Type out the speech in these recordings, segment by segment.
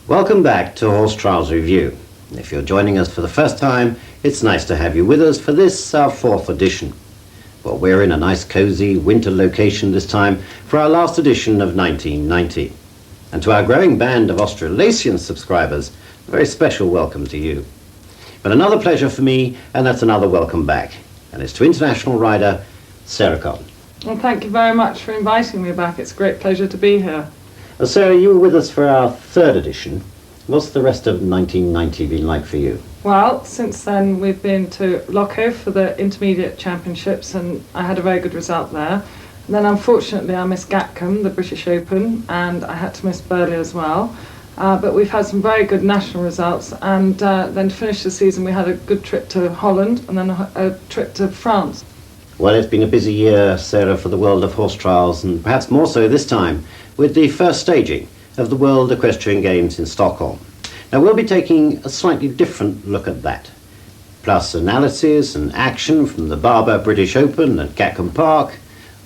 Welcome back to Horse Trials Review. If you're joining us for the first time, it's nice to have you with us for this, our 4th edition. Well, we're in a nice cosy winter location this time for our last edition of 1990. And to our growing band of Australasian subscribers, a very special welcome to you. But another pleasure for me, and that's another welcome back. And it's to international rider Sarah Cotton. Well, thank you very much for inviting me back. It's a great pleasure to be here. Well, Sarah, you were with us for our 3rd edition. What's the rest of 1990 been like for you? Well, since then we've been to Loco for the Intermediate Championships and I had a very good result there. And then unfortunately I missed Gatcombe, the British Open, and I had to miss Burghley as well. But we've had some very good national results, and then to finish the season we had a good trip to Holland and then a trip to France. Well, it's been a busy year, Sarah, for the world of horse trials, and perhaps more so this time with the first staging of the World Equestrian Games in Stockholm. Now we'll be taking a slightly different look at that, plus analysis and action from the Barber British Open at Gatcombe Park,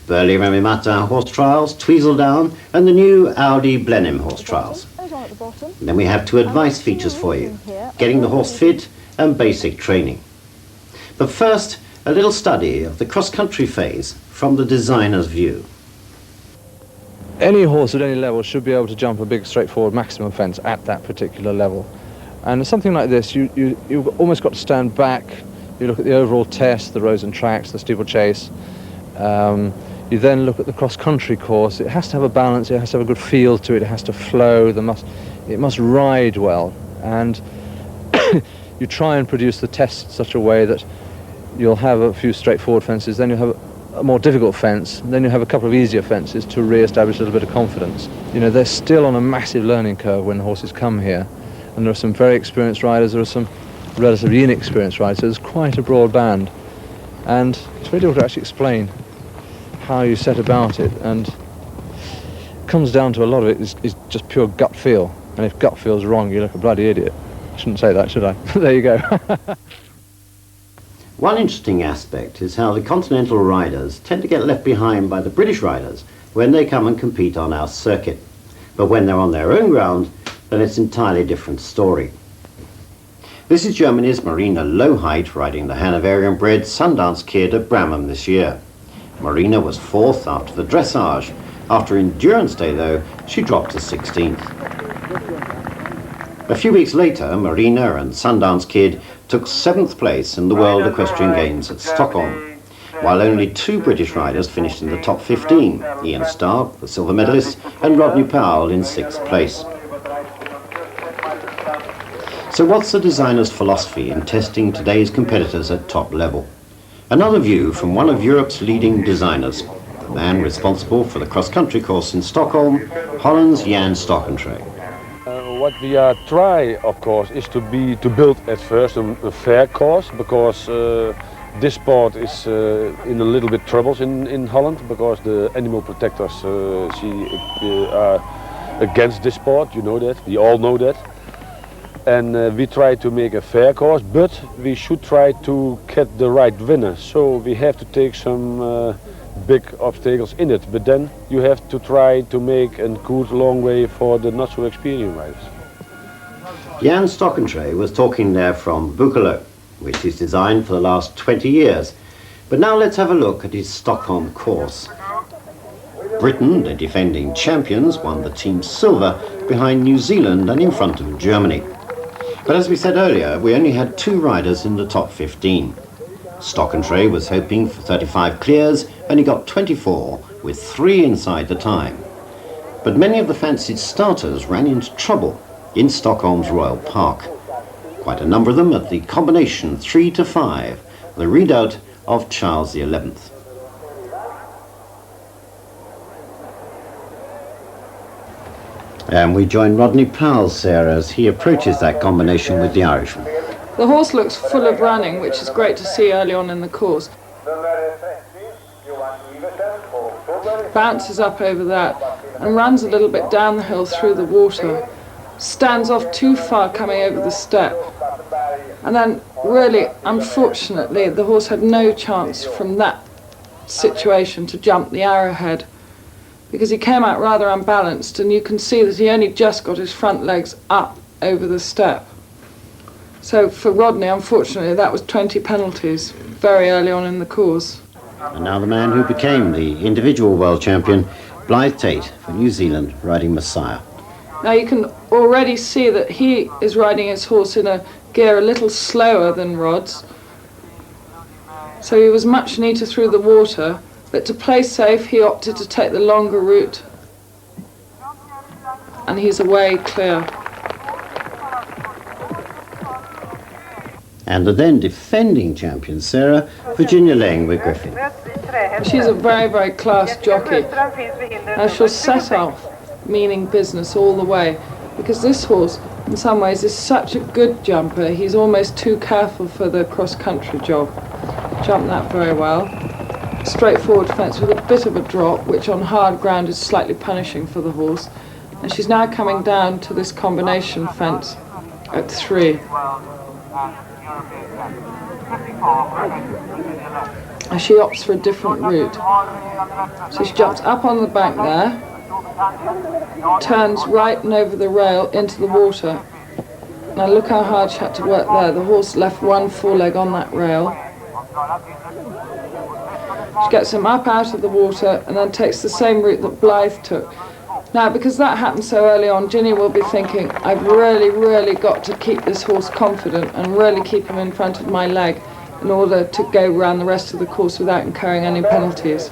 Burghley Remy Martin horse trials, Tweezledown, and the new Audi Blenheim horse trials. And then we have 2 advice features for you, getting the horse fit and basic training. But first, a little study of the cross-country phase from the designer's view. Any horse at any level should be able to jump a big straightforward maximum fence at that particular level. And something like this, you've almost got to stand back, you look at the overall test, the roads and tracks, the steeplechase. You then look at the cross-country course. It has to have a balance, it has to have a good feel to it, it has to flow, it must ride well. And you try and produce the test in such a way that you'll have a few straightforward fences, then you'll have a more difficult fence, and then you'll have a couple of easier fences to re-establish a little bit of confidence. You know, they're still on a massive learning curve when horses come here, and there are some very experienced riders, there are some relatively inexperienced riders, so there's quite a broad band. And it's very difficult to actually explain how you set about it, and it comes down to a lot of it is just pure gut feel, and if gut feel's wrong, you look a bloody idiot. I shouldn't say that, should I? There you go. One interesting aspect is how the continental riders tend to get left behind by the British riders when they come and compete on our circuit. But when they're on their own ground, then it's an entirely different story. This is Germany's Marina Lohheit riding the Hanoverian-bred Sundance Kid at Blenheim this year. Marina was 4th after the dressage. After endurance day, though, she dropped to 16th. A few weeks later, Marina and Sundance Kid took 7th place in the World Equestrian Games at Stockholm, while only 2 British riders finished in the top 15, Ian Stark, the silver medalist, and Rodney Powell in 6th place. So what's the designer's philosophy in testing today's competitors at top level? Another view from one of Europe's leading designers, the man responsible for the cross-country course in Stockholm, Holland's Jan Stockentray. What we try, of course, is to build at first a fair course, because this sport is in a little bit troubles in Holland, because the animal protectors are against this sport. You know that, we all know that. And we try to make a fair course, but we should try to get the right winner. So we have to take some big obstacles in it, but then you have to try to make a good long way for the not so experienced riders. Jan Stockentray was talking there from Burghley, which is designed for the last 20 years. But now let's have a look at his Stockholm course. Britain, the defending champions, won the team silver behind New Zealand and in front of Germany. But as we said earlier, we only had 2 riders in the top 15. Stockentray was hoping for 35 clears, and he got 24, with 3 inside the time. But many of the fancied starters ran into trouble in Stockholm's Royal Park. Quite a number of them at the combination 3 to 5, the redoubt of Charles XI. And we join Rodney Powell, Sarah, as he approaches that combination with the Irishman. The horse looks full of running, which is great to see early on in the course. Bounces up over that and runs a little bit down the hill through the water. Stands off too far coming over the step. And then really, unfortunately, the horse had no chance from that situation to jump the arrowhead. because he came out rather unbalanced, and you can see that he only just got his front legs up over the step. So for Rodney, unfortunately, that was 20 penalties very early on in the course. And now the man who became the individual world champion, Blythe Tate for New Zealand, riding Messiah. Now you can already see that he is riding his horse in a gear a little slower than Rod's. So he was much neater through the water, but to play safe he opted to take the longer route. And he's away clear. And the then defending champion, Sarah, Virginia Lang with Griffin. She's a very, very class jockey. Now she'll set off meaning business all the way, because this horse in some ways is such a good jumper. He's almost too careful for the cross-country job. Jumped that very well. Straightforward fence with a bit of a drop, which on hard ground is slightly punishing for the horse. And she's now coming down to this combination fence at 3. And she opts for a different route. So she jumps up on the bank there, turns right and over the rail into the water. Now look how hard she had to work there. The horse left one foreleg on that rail. She gets him up out of the water and then takes the same route that Blythe took. Now, because that happened so early on, Ginny will be thinking, I've really, really got to keep this horse confident and really keep him in front of my leg in order to go around the rest of the course without incurring any penalties.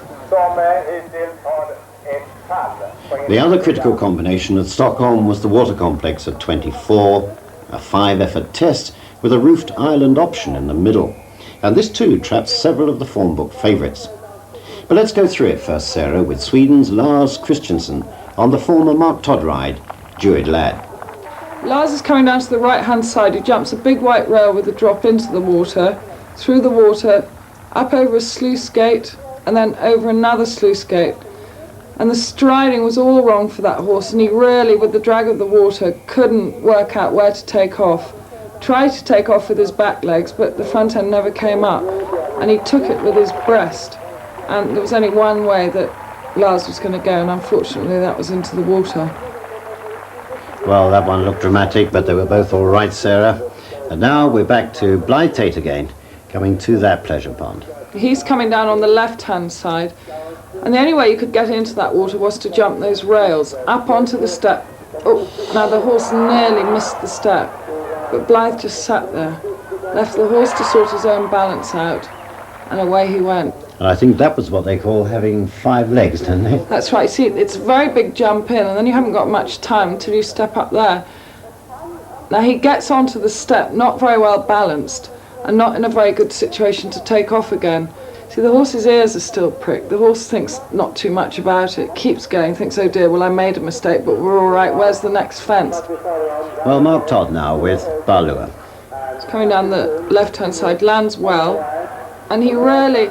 The other critical combination at Stockholm was the water complex at 24, a 5-effort test with a roofed island option in the middle. And this too trapped several of the form book favourites. But let's go through it first, Sarah, with Sweden's Lars Christensen on the former Mark Todd ride, Druid Lad. Lars is coming down to the right-hand side. He jumps a big white rail with a drop into the water, through the water, up over a sluice gate, and then over another sluice gate. And the striding was all wrong for that horse, and he really, with the drag of the water, couldn't work out where to take off. Tried to take off with his back legs, but the front end never came up, and he took it with his breast. And there was only one way that Lars was going to go, and unfortunately that was into the water. Well, that one looked dramatic, but they were both all right, Sarah. And now we're back to Blythe Tate again, coming to that pleasure pond. He's coming down on the left-hand side, and the only way you could get into that water was to jump those rails up onto the step. Oh, now the horse nearly missed the step, but Blythe just sat there, left the horse to sort his own balance out, and away he went. And I think that was what they call having 5 legs, don't they? That's right. See, it's a very big jump in, and then you haven't got much time until you step up there. Now he gets onto the step, not very well balanced, and not in a very good situation to take off again. See, the horse's ears are still pricked. The horse thinks not too much about it, keeps going, thinks, oh dear, well I made a mistake, but we're all right, where's the next fence? Well, Mark Todd now with Barlua. He's coming down the left-hand side, lands well, and he really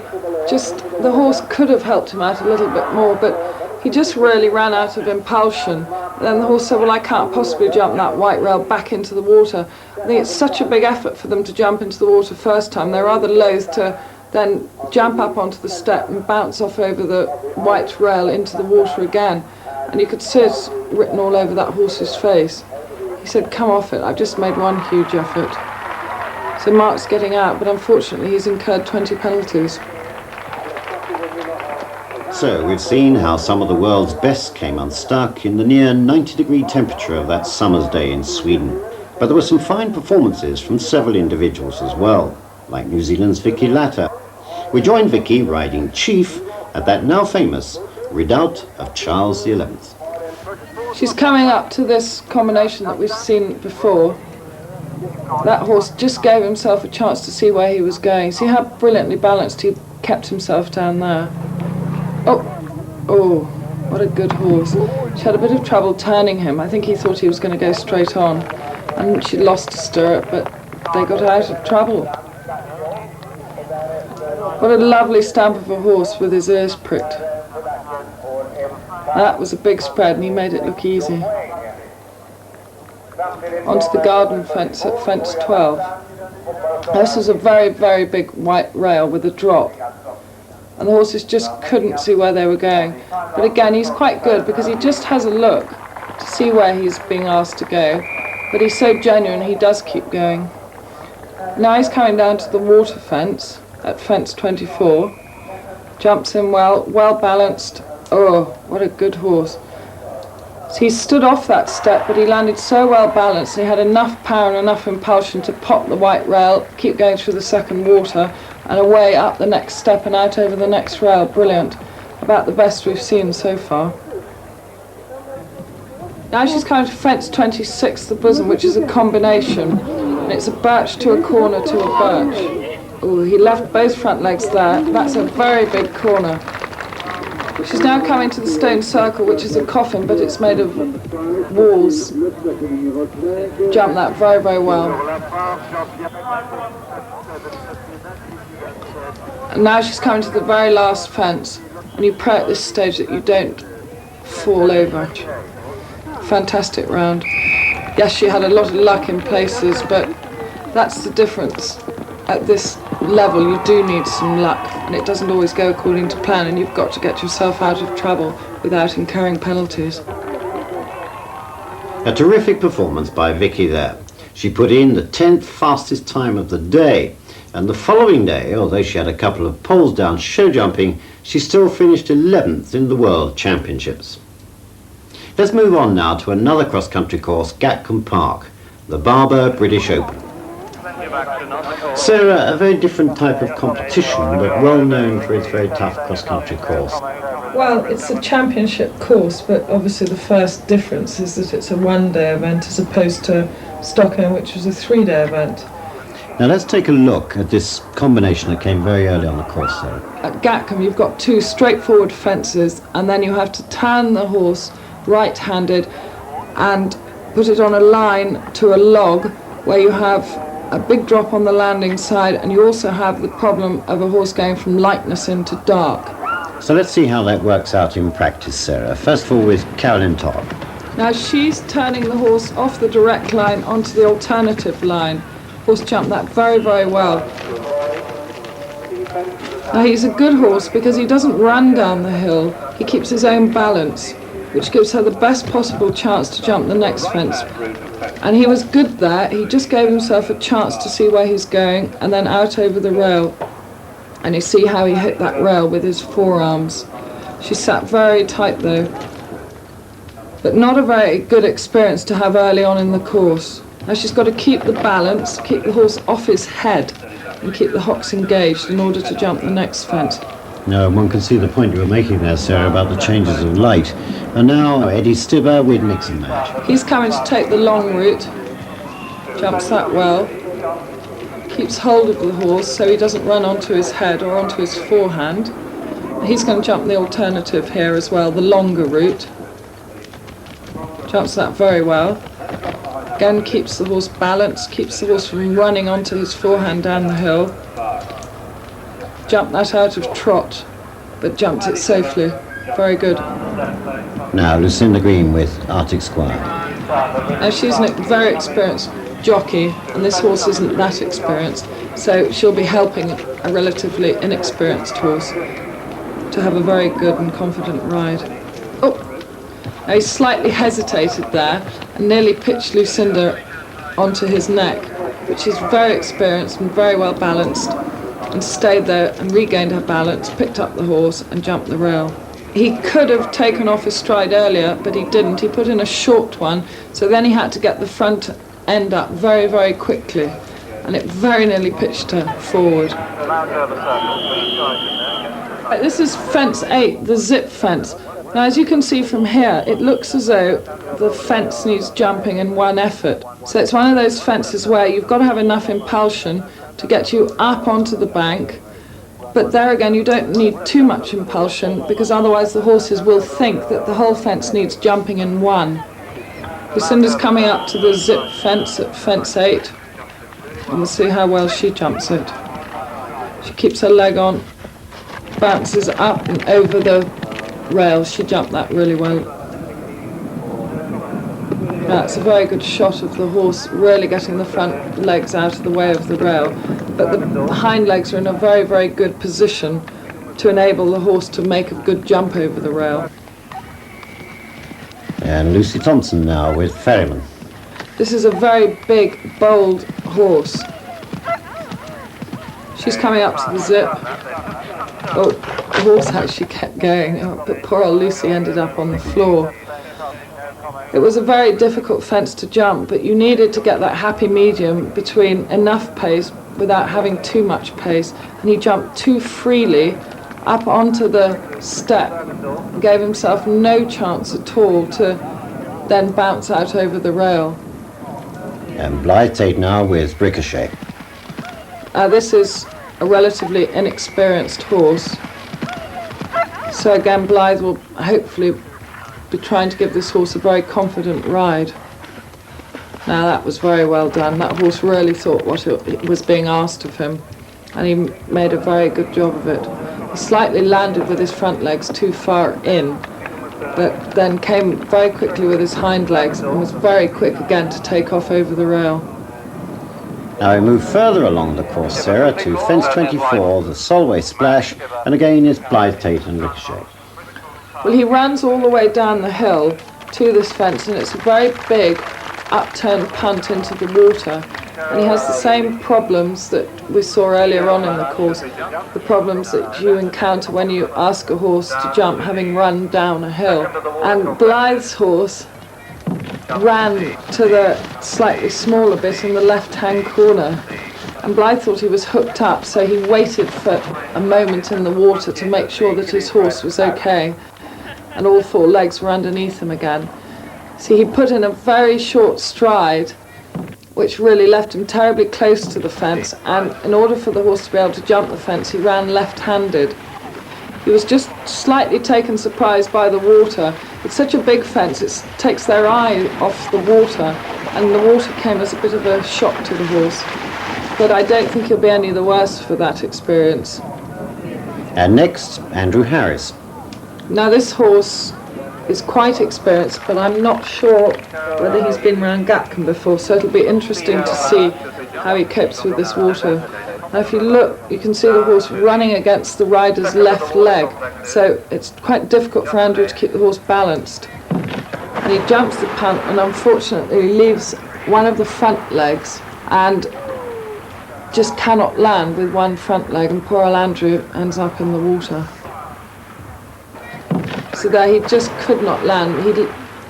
just, the horse could have helped him out a little bit more, but he just really ran out of impulsion. And then the horse said, well, I can't possibly jump that white rail back into the water. I think it's such a big effort for them to jump into the water first time. They're rather loath to then jump up onto the step and bounce off over the white rail into the water again. And you could see it written all over that horse's face. He said, come off it, I've just made one huge effort. So Mark's getting out, but unfortunately he's incurred 20 penalties. So we've seen how some of the world's best came unstuck in the near 90-degree temperature of that summer's day in Sweden. But there were some fine performances from several individuals as well, like New Zealand's Vicky Latta. We joined Vicky riding Chief at that now famous redoubt of Charles XI. She's coming up to this combination that we've seen before. That horse just gave himself a chance to see where he was going. See how brilliantly balanced he kept himself down there. Oh, what a good horse. She had a bit of trouble turning him. I think he thought he was going to go straight on. And she lost a stirrup, but they got out of trouble. What a lovely stamp of a horse with his ears pricked. That was a big spread, and he made it look easy. Onto the garden fence at fence 12. This was a very, very big white rail with a drop. and the horses just couldn't see where they were going. But again, he's quite good because he just has a look to see where he's being asked to go, but he's so genuine he does keep going. Now he's coming down to the water fence at fence 24, jumps in well balanced. Oh, what a good horse. So he stood off that step, but he landed so well balanced, he had enough power and enough impulsion to pop the white rail, keep going through the second water, and away up the next step and out over the next rail. Brilliant. About the best we've seen so far. Now she's coming to fence 26, the bosom, which is a combination. And it's a birch to a corner to a birch. Oh, he left both front legs there. That's a very big corner. She's now coming to the stone circle, which is a coffin, but it's made of walls. Jumped that very, very well. And now she's coming to the very last fence, and you pray at this stage that you don't fall over. Fantastic round. Yes, she had a lot of luck in places, but that's the difference. At this level, you do need some luck, and it doesn't always go according to plan, and you've got to get yourself out of trouble without incurring penalties. A terrific performance by Vicky there. She put in the 10th fastest time of the day, and the following day, although she had a couple of poles down show jumping, she still finished 11th in the World Championships. Let's move on now to another cross-country course, Gatcombe Park, the Barber British Open. Sarah, a very different type of competition, but well known for its very tough cross-country course. Well, it's a championship course, but obviously the first difference is that it's a one-day event as opposed to Stockholm, which was a three-day event. Now let's take a look at this combination that came very early on the course, Sarah. At Gatcombe, you've got two straightforward fences, and then you have to turn the horse right-handed and put it on a line to a log where you have a big drop on the landing side, and you also have the problem of a horse going from lightness into dark. So let's see how that works out in practice, Sarah. First of all with Carolyn Todd. Now she's turning the horse off the direct line onto the alternative line. Horse jumped that very, very well. Now he's a good horse because he doesn't run down the hill. He keeps his own balance, which gives her the best possible chance to jump the next fence. And he was good there. He just gave himself a chance to see where he's going and then out over the rail. And you see how he hit that rail with his forearms. She sat very tight though, but not a very good experience to have early on in the course. Now she's got to keep the balance, keep the horse off his head and keep the hocks engaged in order to jump the next fence. No, one can see the point you were making there, Sarah, about the changes of light. And now Eddie Stibber with Mix and Match. He's coming to take the long route, jumps that well, keeps hold of the horse so he doesn't run onto his head or onto his forehand. He's going to jump the alternative here as well, the longer route. Jumps that very well. Again, keeps the horse balanced, keeps the horse from running onto his forehand down the hill. Jumped that out of trot, but jumped it safely. Very good. Now Lucinda Green with Arctic Squire. Now she's a very experienced jockey, and this horse isn't that experienced, so she'll be helping a relatively inexperienced horse to have a very good and confident ride. Oh, now he slightly hesitated there and nearly pitched Lucinda onto his neck, which is very experienced and very well balanced, and stayed there and regained her balance, picked up the horse and jumped the rail. He could have taken off his stride earlier, but he didn't. He put in a short one, so then he had to get the front end up very, very quickly, and it very nearly pitched her forward. This is fence 8, the zip fence. Now, as you can see from here, it looks as though the fence needs jumping in one effort. So it's one of those fences where you've got to have enough impulsion to get you up onto the bank, but there again you don't need too much impulsion because otherwise the horses will think that the whole fence needs jumping in one. Lucinda's coming up to the zip fence at fence 8, and we'll see how well she jumps it. She keeps her leg on, bounces up and over the rail. She jumped that really well. That's a very good shot of the horse really getting the front legs out of the way of the rail, but the hind legs are in a very, very good position to enable the horse to make a good jump over the rail. And Lucy Thompson now with Ferryman. This is a very big, bold horse. She's coming up to the zip. Oh, the horse actually kept going, but poor old Lucy ended up on the floor. It was a very difficult fence to jump, but you needed to get that happy medium between enough pace without having too much pace. And he jumped too freely up onto the step and gave himself no chance at all to then bounce out over the rail. And Blythe Tate now with Ricochet. This is a relatively inexperienced horse. So again, Blythe will hopefully be trying to give this horse a very confident ride. Now that was very well done. That horse really thought what it was being asked of him, and he made a very good job of it. He slightly landed with his front legs too far in, but then came very quickly with his hind legs and was very quick again to take off over the rail. Now we move further along the course, Sarah, to fence 24, the Solway Splash, and again it's Blythe Tate and Ricochet. Well, he runs all the way down the hill to this fence, and it's a very big upturned punt into the water. And he has the same problems that we saw earlier on in the course, the problems that you encounter when you ask a horse to jump having run down a hill. And Blythe's horse ran to the slightly smaller bit in the left-hand corner, and Blythe thought he was hooked up, so he waited for a moment in the water to make sure that his horse was okay, and all four legs were underneath him again. So he put in a very short stride, which really left him terribly close to the fence, and in order for the horse to be able to jump the fence, he ran left-handed. He was just slightly taken surprise by the water. It's such a big fence, it takes their eye off the water, and the water came as a bit of a shock to the horse. But I don't think he'll be any the worse for that experience. And next, Andrew Harris. Now this horse is quite experienced, but I'm not sure whether he's been around Gatcombe before, so it'll be interesting to see how he copes with this water. Now if you look, you can see the horse running against the rider's left leg, so it's quite difficult for Andrew to keep the horse balanced. And he jumps the punt and unfortunately leaves one of the front legs and just cannot land with one front leg, and poor old Andrew ends up in the water. So there he just could not land. He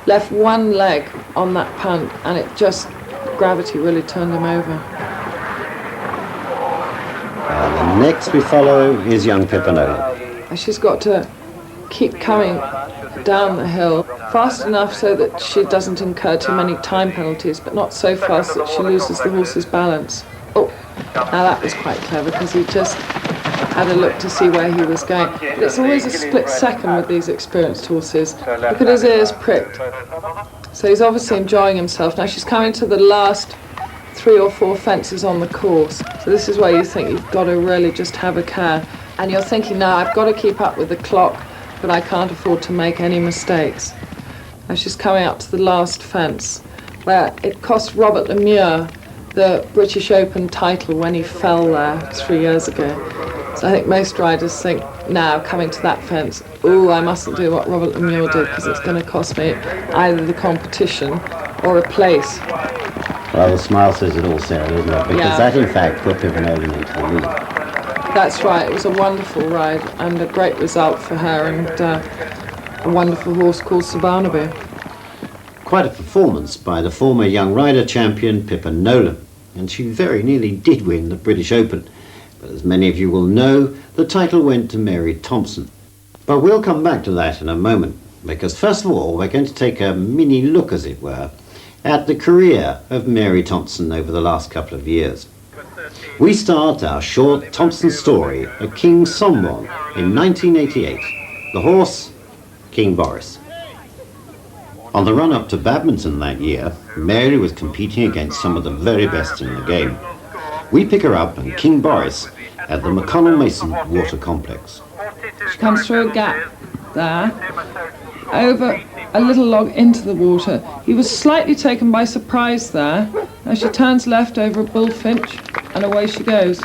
left one leg on that punt and it just, gravity really turned him over. The next we follow is young Pippinola. She's got to keep coming down the hill fast enough so that she doesn't incur too many time penalties, but not so fast that she loses the horse's balance. Oh, now that was quite clever because he just had a look to see where he was going. But it's always a split second with these experienced horses. Look at his ears pricked. So he's obviously enjoying himself. Now she's coming to the last 3 or 4 fences on the course. So this is where you think you've got to really just have a care. And you're thinking, now I've got to keep up with the clock, but I can't afford to make any mistakes. Now she's coming up to the last fence, where it cost Robert Lemieux the British Open title when he fell there 3 years ago. So I think most riders think now, coming to that fence, ooh, I mustn't do what Robert Lemieux did because it's going to cost me either the competition or a place. Well, the smile says it all, Sarah, doesn't it? Because that, in fact, put Pippinola into the lead. That's right. It was a wonderful ride and a great result for her, and a wonderful horse called Sir Barnaby. Quite a performance by the former young rider champion Pippinola, and she very nearly did win the British Open. But as many of you will know, the title went to Mary Thompson. But we'll come back to that in a moment, because first of all we're going to take a mini look, as it were, at the career of Mary Thompson over the last couple of years. We start our short Thompson story at King Somwon in 1988. The horse, King Boris. On the run-up to Badminton that year, Mary was competing against some of the very best in the game. We pick her up on King Boris at the McConnell Mason Water Complex. She comes through a gap there, over a little log into the water. He was slightly taken by surprise there. Now she turns left over a bullfinch and away she goes.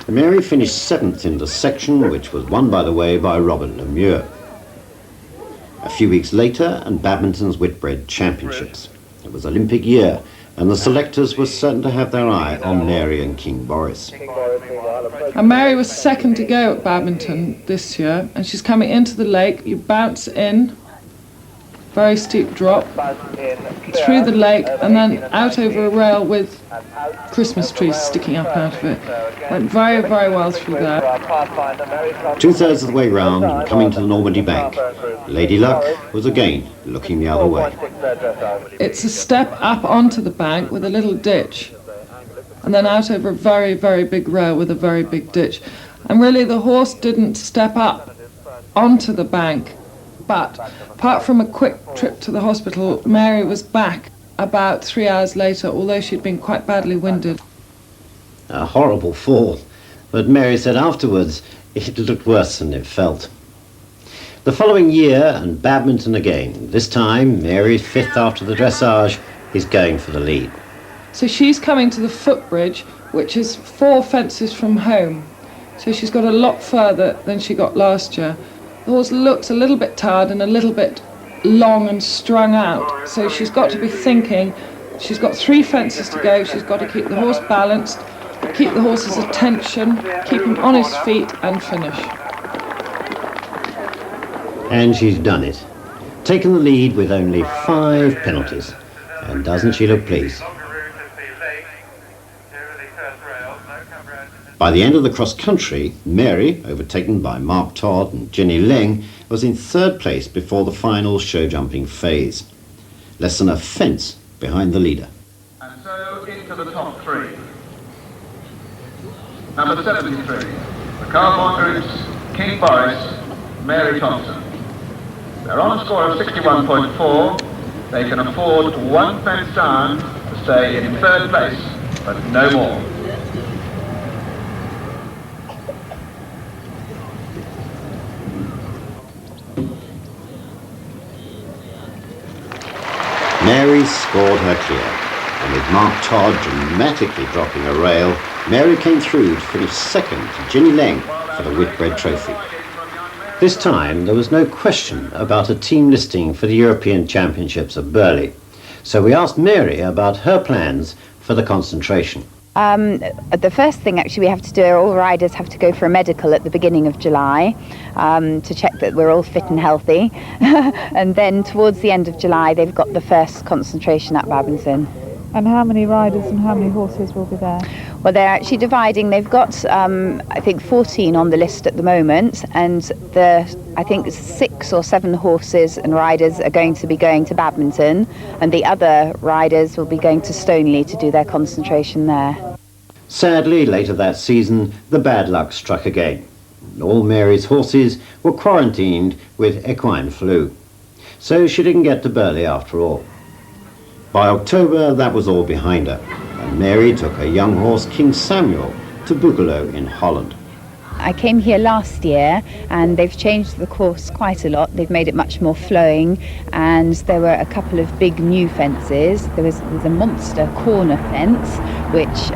Mary finished 7th in the section, which was won, by the way, by Robert Lemieux. A few weeks later, and Badminton's Whitbread Championships. It was Olympic year, and the selectors were certain to have their eye on Mary and King Boris. And Mary was second to go at badminton this year, and she's coming into the lake. You bounce in, very steep drop, through the lake, and then out over a rail with Christmas trees sticking up out of it. Went very, very well through there. 2/3 of the way round and coming to the Normandy bank, Lady Luck was again looking the other way. It's a step up onto the bank with a little ditch, and then out over a very, very big rail with a very big ditch. And really the horse didn't step up onto the bank, but apart from a quick trip to the hospital, Mary was back about 3 hours later, although she'd been quite badly winded. A horrible fall, but Mary said afterwards it looked worse than it felt. The following year, and badminton again. This time, Mary, 5th after the dressage, is going for the lead. So she's coming to the footbridge, which is 4 fences from home. So she's got a lot further than she got last year. The horse looks a little bit tired and a little bit long and strung out. So she's got to be thinking, she's got 3 fences to go, she's got to keep the horse balanced, keep the horse's attention, keep him on his feet and finish. And she's done it. Taken the lead with only 5 penalties. And doesn't she look pleased? By the end of the cross-country, Mary, overtaken by Mark Todd and Jenny Leng, was in 3rd place before the final show-jumping phase. Less than a fence behind the leader. And so into the top 3. Number 73, the Carlborn Group's King Boris, Mary Thompson. They're on a score of 61.4. They can afford 1 fence down to stay in 3rd place, but no more. Mary scored her clear, and with Mark Todd dramatically dropping a rail, Mary came through to finish 2nd to Jenny Leng for the Whitbread Trophy. This time there was no question about a team listing for the European Championships at Burghley, so we asked Mary about her plans for the concentration. The first thing actually we have to do, all riders have to go for a medical at the beginning of July to check that we're all fit and healthy. And then towards the end of July they've got the first concentration at Badminton. And how many riders and how many horses will be there? Well, they're actually dividing. They've got, I think, 14 on the list at the moment, and I think 6 or 7 horses and riders are going to be going to Badminton, and the other riders will be going to Stoneleigh to do their concentration there. Sadly, later that season, the bad luck struck again. All Mary's horses were quarantined with equine flu, so she didn't get to Burghley after all. By October, that was all behind her, and Mary took her young horse King Samuel to Burghley in Holland. I came here last year and they've changed the course quite a lot. They've made it much more flowing, and there were a couple of big new fences. There's a monster corner fence, which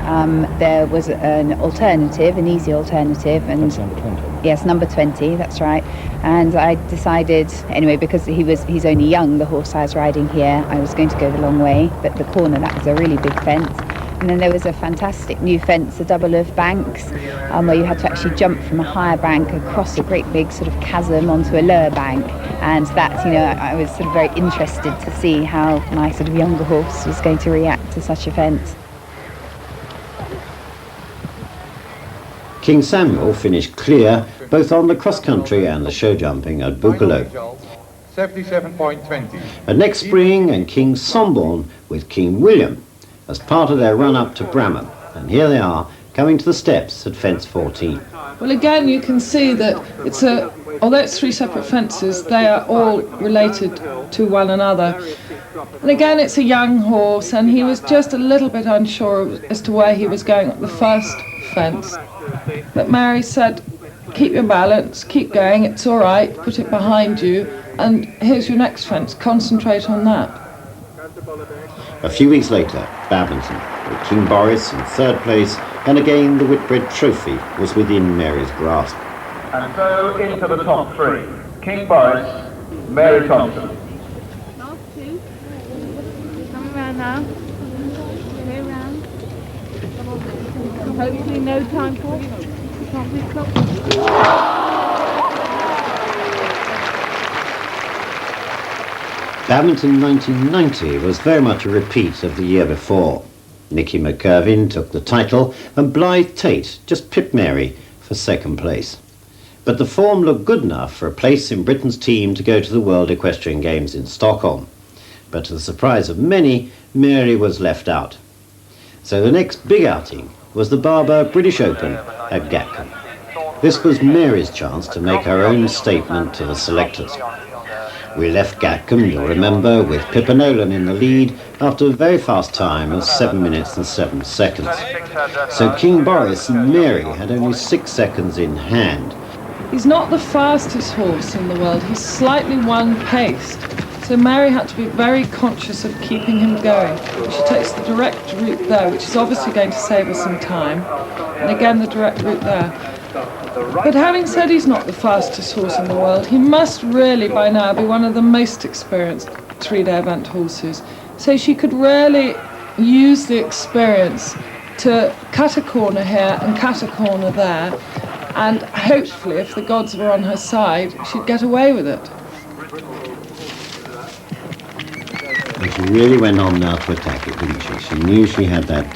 there was an alternative, an easy alternative. And That's number 20. Yes, number 20, that's right. And I decided, anyway, because he's only young, the horse I was riding here, I was going to go the long way, but the corner, that was a really big fence. And then there was a fantastic new fence, a double of banks, where you had to actually jump from a higher bank across a great big sort of chasm onto a lower bank. And that, you know, I was sort of very interested to see how my sort of younger horse was going to react to such a fence. King Samuel finished clear both on the cross-country and the show jumping at Burghley. 77.20. And next spring, and King Somborn with King William as part of their run-up to Bramham. And here they are, coming to the steps at fence 14. Well, again, you can see that although it's 3 separate fences, they are all related to one another. And again, it's a young horse, and he was just a little bit unsure as to where he was going at the first fence. But Mary said, keep your balance, keep going, it's all right, put it behind you, and here's your next fence, concentrate on that. A few weeks later, badminton, with King Boris in third place, and again the Whitbread Trophy was within Mary's grasp. And so into the top three. King Boris, Mary Thompson. Last two. Coming round now. Go round. Hopefully no time for you. Can't be stopped. Badminton 1990 was very much a repeat of the year before. Nicky McIrvin took the title and Blythe Tate just pipped Mary for second place. But the form looked good enough for a place in Britain's team to go to the World Equestrian Games in Stockholm. But to the surprise of many, Mary was left out. So the next big outing was the Barber British Open at Gatcombe. This was Mary's chance to make her own statement to the selectors. We left Gatcombe, you'll remember, with Pippa Nolan in the lead after a very fast time of 7 minutes and 7 seconds. So King Boris and Mary had only 6 seconds in hand. He's not the fastest horse in the world, he's slightly one-paced. So Mary had to be very conscious of keeping him going. She takes the direct route there, which is obviously going to save her some time. And again, the direct route there. But having said he's not the fastest horse in the world, he must really by now be one of the most experienced three-day event horses. So she could really use the experience to cut a corner here and cut a corner there, and hopefully, if the gods were on her side, she'd get away with it. And she really went on now to attack it, didn't she? She knew she had that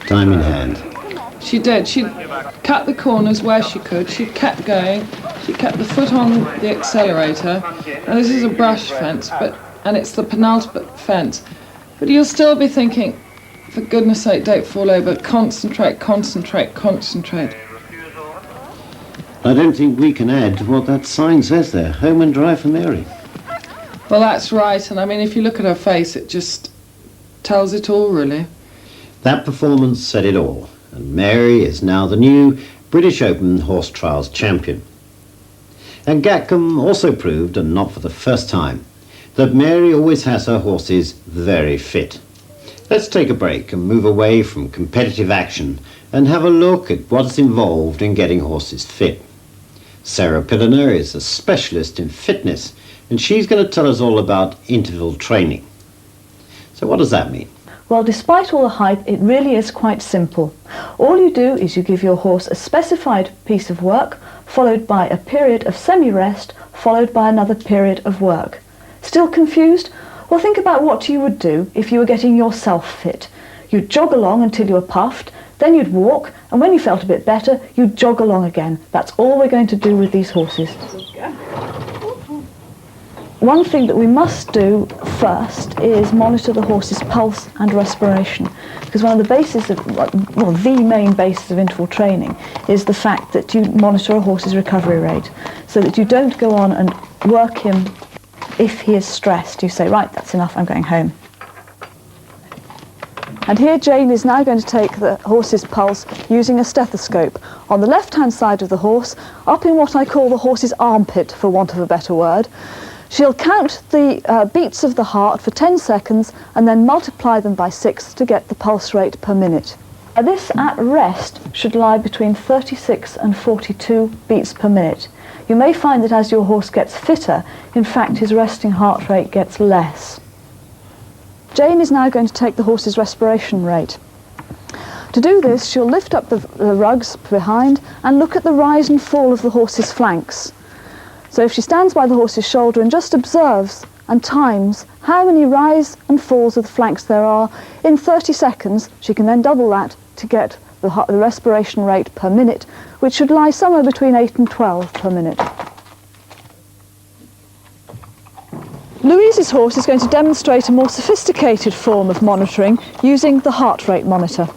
time in hand. She did. She cut the corners where she could. She kept going. She kept the foot on the accelerator. And this is a brush fence, and it's the penultimate fence. But you'll still be thinking, for goodness sake, don't fall over. Concentrate, concentrate, concentrate. I don't think we can add to what that sign says there. Home and dry for Mary. Well, that's right. And I mean, if you look at her face, it just tells it all, really. That performance said it all. And Mary is now the new British Open Horse Trials champion. And Gatcombe also proved, and not for the first time, that Mary always has her horses very fit. Let's take a break and move away from competitive action and have a look at what's involved in getting horses fit. Sarah Pilliner is a specialist in fitness, and she's going to tell us all about interval training. So what does that mean? Well, despite all the hype, it really is quite simple. All you do is you give your horse a specified piece of work, followed by a period of semi-rest, followed by another period of work. Still confused? Well, think about what you would do if you were getting yourself fit. You'd jog along until you were puffed, then you'd walk, and when you felt a bit better, you'd jog along again. That's all we're going to do with these horses. One thing that we must do first is monitor the horse's pulse and respiration, because one of the bases of, well, the main basis of interval training is the fact that you monitor a horse's recovery rate, so that you don't go on and work him if he is stressed. You say, right, that's enough, I'm going home. And here Jane is now going to take the horse's pulse using a stethoscope on the left-hand side of the horse, up in what I call the horse's armpit, for want of a better word. She'll count the beats of the heart for 10 seconds and then multiply them by 6 to get the pulse rate per minute. This at rest should lie between 36 and 42 beats per minute. You may find that as your horse gets fitter, in fact his resting heart rate gets less. Jane is now going to take the horse's respiration rate. To do this, she'll lift up the rugs behind and look at the rise and fall of the horse's flanks. So if she stands by the horse's shoulder and just observes and times how many rise and falls of the flanks there are, in 30 seconds she can then double that to get the respiration rate per minute, which should lie somewhere between 8 and 12 per minute. Louise's horse is going to demonstrate a more sophisticated form of monitoring using the heart rate monitor.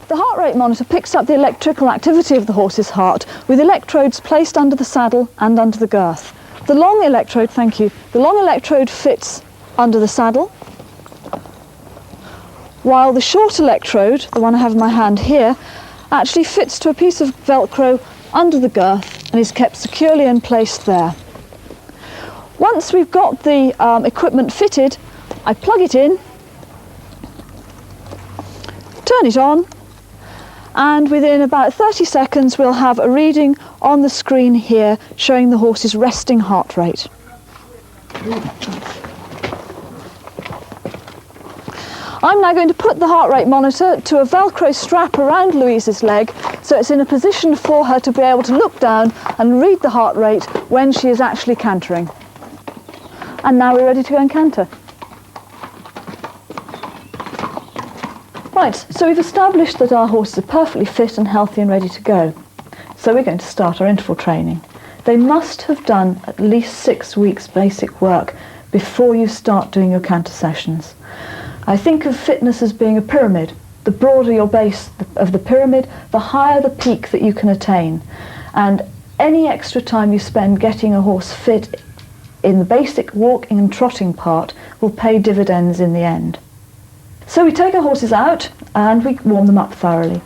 The heart rate monitor picks up the electrical activity of the horse's heart with electrodes placed under the saddle and under the girth. The long electrode, the long electrode fits under the saddle, while the short electrode, the one I have in my hand here, actually fits to a piece of Velcro under the girth and is kept securely in place there. Once we've got the equipment fitted, I plug it in, turn it on, and within about 30 seconds we'll have a reading on the screen here showing the horse's resting heart rate. I'm now going to put the heart rate monitor to a Velcro strap around Louise's leg so it's in a position for her to be able to look down and read the heart rate when she is actually cantering. And now we're ready to go and canter. Right, so we've established that our horses are perfectly fit and healthy and ready to go. So we're going to start our interval training. They must have done at least 6 weeks basic work before you start doing your canter sessions. I think of fitness as being a pyramid. The broader your base of the pyramid, the higher the peak that you can attain. And any extra time you spend getting a horse fit in the basic walking and trotting part will pay dividends in the end. So we take our horses out and we warm them up thoroughly.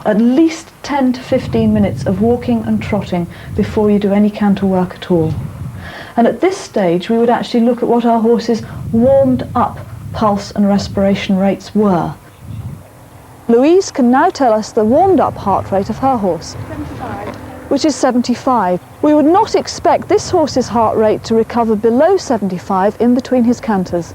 At least 10 to 15 minutes of walking and trotting before you do any canter work at all. And at this stage we would actually look at what our horses' warmed up pulse and respiration rates were. Louise can now tell us the warmed up heart rate of her horse, 75. which is 75. We would not expect this horse's heart rate to recover below 75 in between his canters.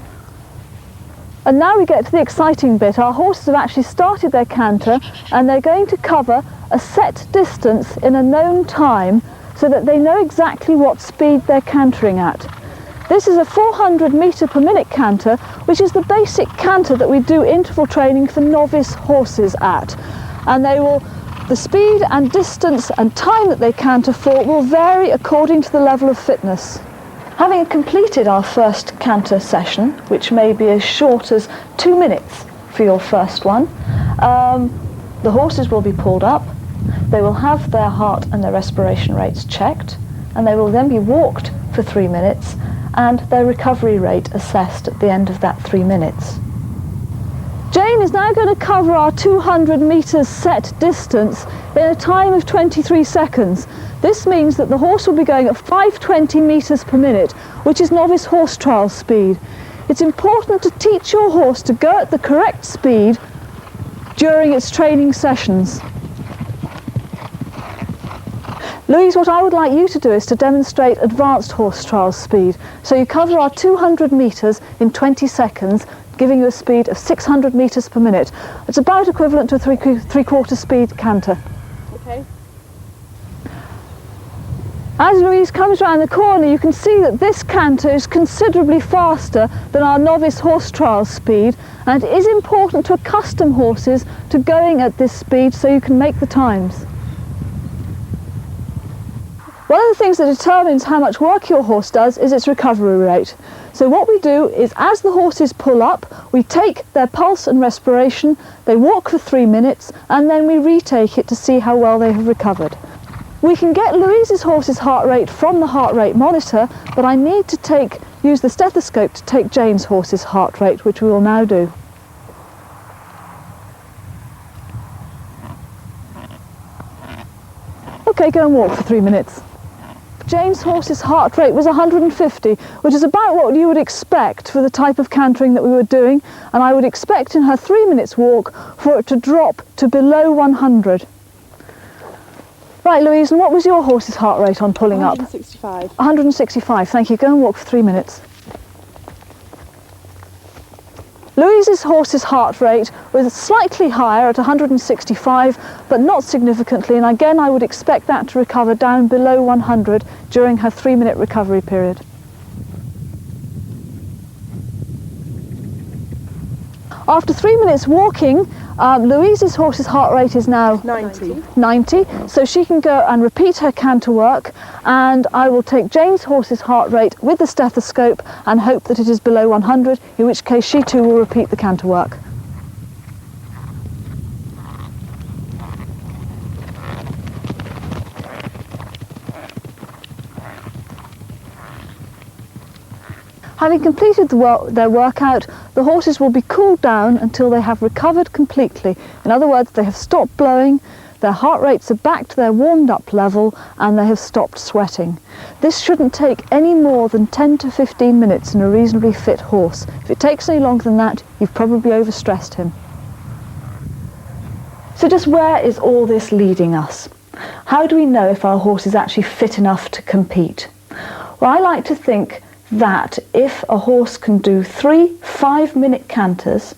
And now we get to the exciting bit. Our horses have actually started their canter and they're going to cover a set distance in a known time so that they know exactly what speed they're cantering at. This is a 400 metre per minute canter, which is the basic canter that we do interval training for novice horses at. And the speed and distance and time that they canter for will vary according to the level of fitness. Having completed our first canter session, which may be as short as 2 minutes for your first one, the horses will be pulled up, they will have their heart and their respiration rates checked, and they will then be walked for 3 minutes and their recovery rate assessed at the end of that 3 minutes. Jane is now going to cover our 200 metres set distance in a time of 23 seconds. This means that the horse will be going at 520 metres per minute, which is novice horse trial speed. It's important to teach your horse to go at the correct speed during its training sessions. Louise, what I would like you to do is to demonstrate advanced horse trial speed. So you cover our 200 metres in 20 seconds, giving you a speed of 600 metres per minute. It's about equivalent to a three-quarter speed canter. Okay. As Louise comes around the corner, you can see that this canter is considerably faster than our novice horse trial speed, and it is important to accustom horses to going at this speed so you can make the times. One of the things that determines how much work your horse does is its recovery rate. So what we do is, as the horses pull up, we take their pulse and respiration, they walk for 3 minutes, and then we retake it to see how well they have recovered. We can get Louise's horse's heart rate from the heart rate monitor, but I need to use the stethoscope to take Jane's horse's heart rate, which we will now do. Okay, go and walk for 3 minutes. Jane's horse's heart rate was 150, which is about what you would expect for the type of cantering that we were doing, and I would expect in her 3 minutes walk for it to drop to below 100. Right, Louise, and what was your horse's heart rate on pulling up? 165. 165, thank you. Go and walk for 3 minutes. Louise's horse's heart rate was slightly higher at 165, but not significantly, and again I would expect that to recover down below 100 during her 3 minute recovery period. After 3 minutes walking, Louise's horse's heart rate is now 90, so she can go and repeat her canter work, and I will take Jane's horse's heart rate with the stethoscope and hope that it is below 100, in which case she too will repeat the canter work. Having completed their workout, the horses will be cooled down until they have recovered completely. In other words, they have stopped blowing, their heart rates are back to their warmed up level and they have stopped sweating. This shouldn't take any more than 10 to 15 minutes in a reasonably fit horse. If it takes any longer than that, you've probably overstressed him. So just where is all this leading us? How do we know if our horse is actually fit enough to compete? Well, I like to think that if a horse can do 3 5-minute canters,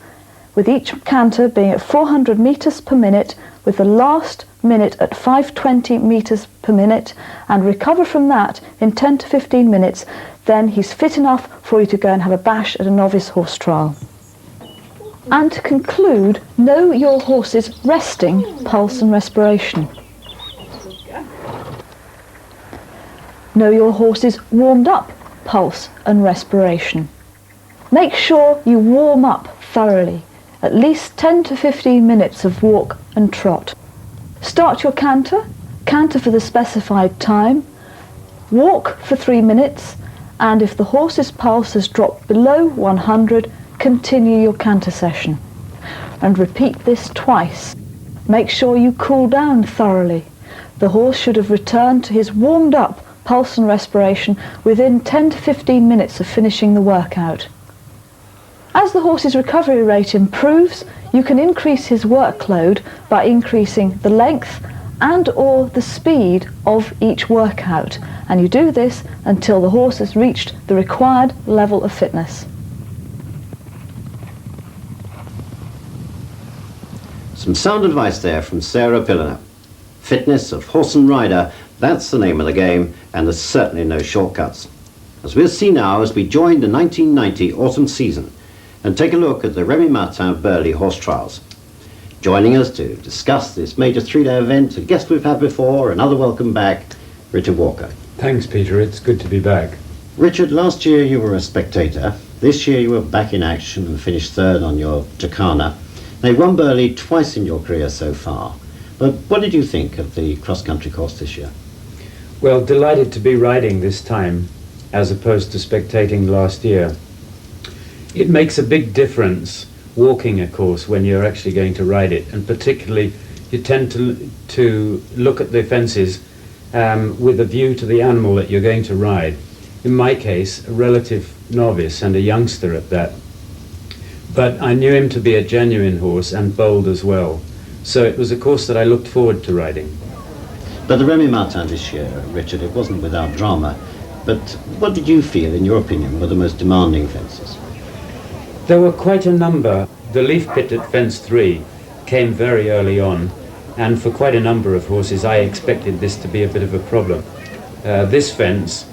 with each canter being at 400 metres per minute, with the last minute at 520 metres per minute, and recover from that in 10 to 15 minutes, then he's fit enough for you to go and have a bash at a novice horse trial. And to conclude, know your horse's resting pulse and respiration. Know your horse's warmed up pulse and respiration. Make sure you warm up thoroughly, at least 10 to 15 minutes of walk and trot. Start your canter for the specified time, walk for 3 minutes, and if the horse's pulse has dropped below 100, continue your canter session. And repeat this twice. Make sure you cool down thoroughly. The horse should have returned to his warmed up pulse and respiration within 10 to 15 minutes of finishing the workout. As the horse's recovery rate improves, you can increase his workload by increasing the length and or the speed of each workout, and you do this until the horse has reached the required level of fitness. Some sound advice there from Sarah Pilliner. Fitness of horse and rider, that's the name of the game, and there's certainly no shortcuts. As we'll see now as we join the 1990 autumn season and take a look at the Remy Martin Burghley horse trials. Joining us to discuss this major 3-day event, a guest we've had before, another welcome back, Richard Walker. Thanks, Peter. It's good to be back. Richard, last year you were a spectator. This year you were back in action and finished third on your Jacana. Now, you've won Burghley twice in your career so far. But what did you think of the cross-country course this year? Well, delighted to be riding this time, as opposed to spectating last year. It makes a big difference walking a course when you're actually going to ride it, and particularly you tend to look at the fences with a view to the animal that you're going to ride. In my case, a relative novice and a youngster at that. But I knew him to be a genuine horse and bold as well. So it was a course that I looked forward to riding. But the Remy Martin this year, Richard, it wasn't without drama. But what did you feel, in your opinion, were the most demanding fences? There were quite a number. The leaf pit at fence 3 came very early on, and for quite a number of horses I expected this to be a bit of a problem. This fence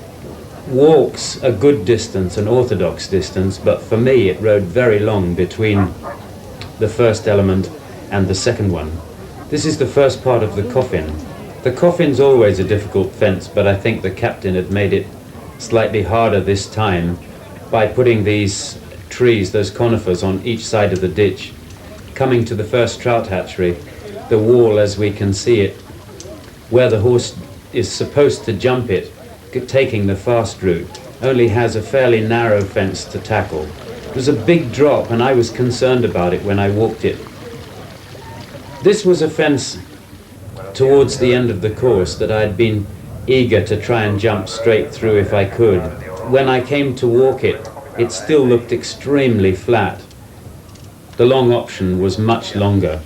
walks a good distance, an orthodox distance, but for me it rode very long between the first element and the second one. This is the first part of the coffin. The coffin's always a difficult fence, but I think the captain had made it slightly harder this time by putting these trees, those conifers, on each side of the ditch. Coming to the first trout hatchery, the wall as we can see it, where the horse is supposed to jump it, taking the fast route, only has a fairly narrow fence to tackle. It was a big drop and I was concerned about it when I walked it. This was a fence towards the end of the course that I'd been eager to try and jump straight through if I could. When I came to walk it, it still looked extremely flat. The long option was much longer.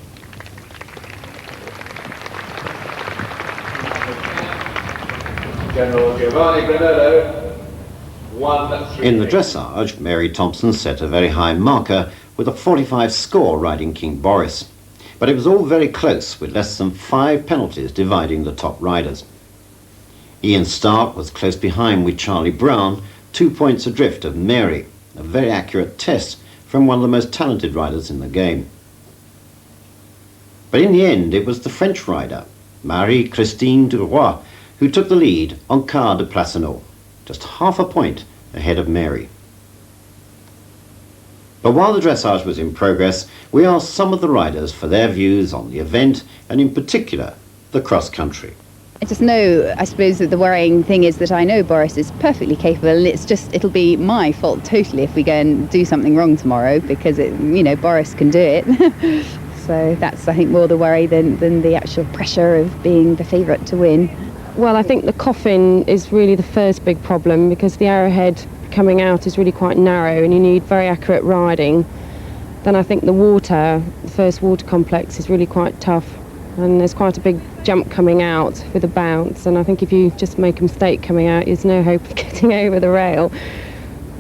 General Giovanni Granello, 1-3. In the dressage, Mary Thompson set a very high marker with a 45 score riding King Boris. But it was all very close, with less than 5 penalties dividing the top riders. Ian Stark was close behind with Charlie Brown, 2 points adrift of Mary, a very accurate test from one of the most talented riders in the game. But in the end, it was the French rider, Marie-Christine Duroy, who took the lead on Quart de Placenot, just half a point ahead of Mary. But while the dressage was in progress, we asked some of the riders for their views on the event, and in particular, the cross-country. I just know, I suppose, that the worrying thing is that I know Boris is perfectly capable, and it'll be my fault totally if we go and do something wrong tomorrow, because Boris can do it. So that's, I think, more the worry than the actual pressure of being the favourite to win. Well, I think the coffin is really the first big problem, because the arrowhead coming out is really quite narrow and you need very accurate riding. Then I think the first water complex is really quite tough, and there's quite a big jump coming out with a bounce, and I think if you just make a mistake coming out, there's no hope of getting over the rail.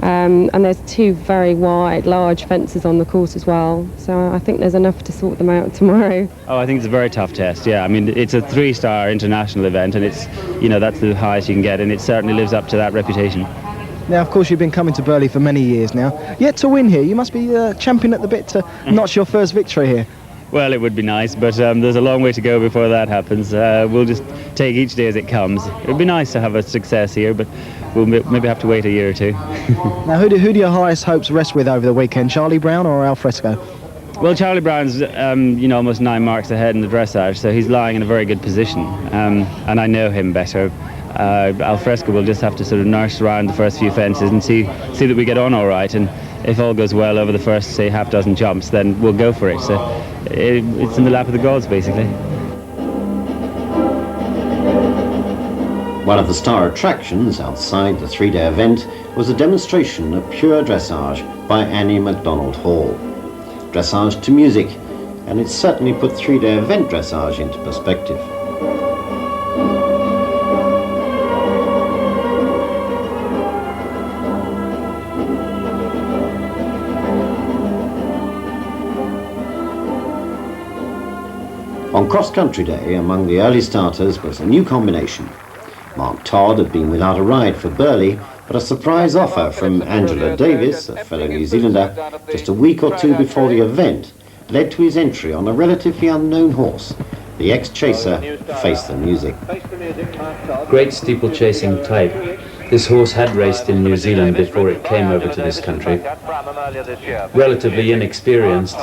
And there's two very wide, large fences on the course as well, so I think there's enough to sort them out tomorrow. Oh, I think it's a very tough test, yeah. I mean, it's a 3-star international event, and it's, you know, that's the highest you can get, and it certainly lives up to that reputation. Now, of course, you've been coming to Burghley for many years now. Yet to win here, you must be champing at the bit to notch your first victory here. Well, it would be nice, but there's a long way to go before that happens. We'll just take each day as it comes. It would be nice to have a success here, but we'll maybe have to wait a year or two. Now, who do your highest hopes rest with over the weekend, Charlie Brown or Al Fresco? Well, Charlie Brown's, you know, almost 9 marks ahead in the dressage, so he's lying in a very good position, and I know him better. Al Fresco will just have to sort of nurse around the first few fences and see that we get on all right, and if all goes well over the first, say, half dozen jumps, then we'll go for it. So it's in the lap of the gods, basically. One of the star attractions outside the 3-day event was a demonstration of pure dressage by Annie MacDonald Hall. Dressage to music, and it certainly put 3-day event dressage into perspective. On cross-country day, among the early starters was a new combination. Mark Todd had been without a ride for Burghley, but a surprise offer from Angela Davis, a fellow New Zealander, just a week or two before the event, led to his entry on a relatively unknown horse, the ex-chaser, Face the Music. Great steeplechasing type. This horse had raced in New Zealand before it came over to this country. Relatively inexperienced,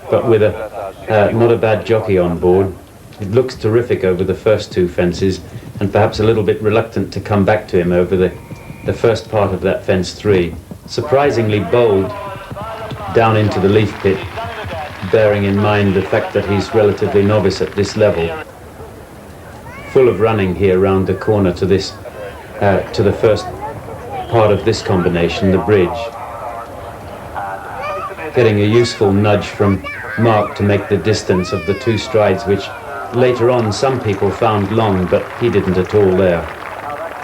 but with not a bad jockey on board. It looks terrific over the first 2 fences, and perhaps a little bit reluctant to come back to him over the first part of that fence 3. Surprisingly bold down into the leaf pit, bearing in mind the fact that he's relatively novice at this level. Full of running here round the corner to this to the first part of this combination, the bridge. Getting a useful nudge from Mark to make the distance of the 2 strides, which later on some people found long, but he didn't at all there.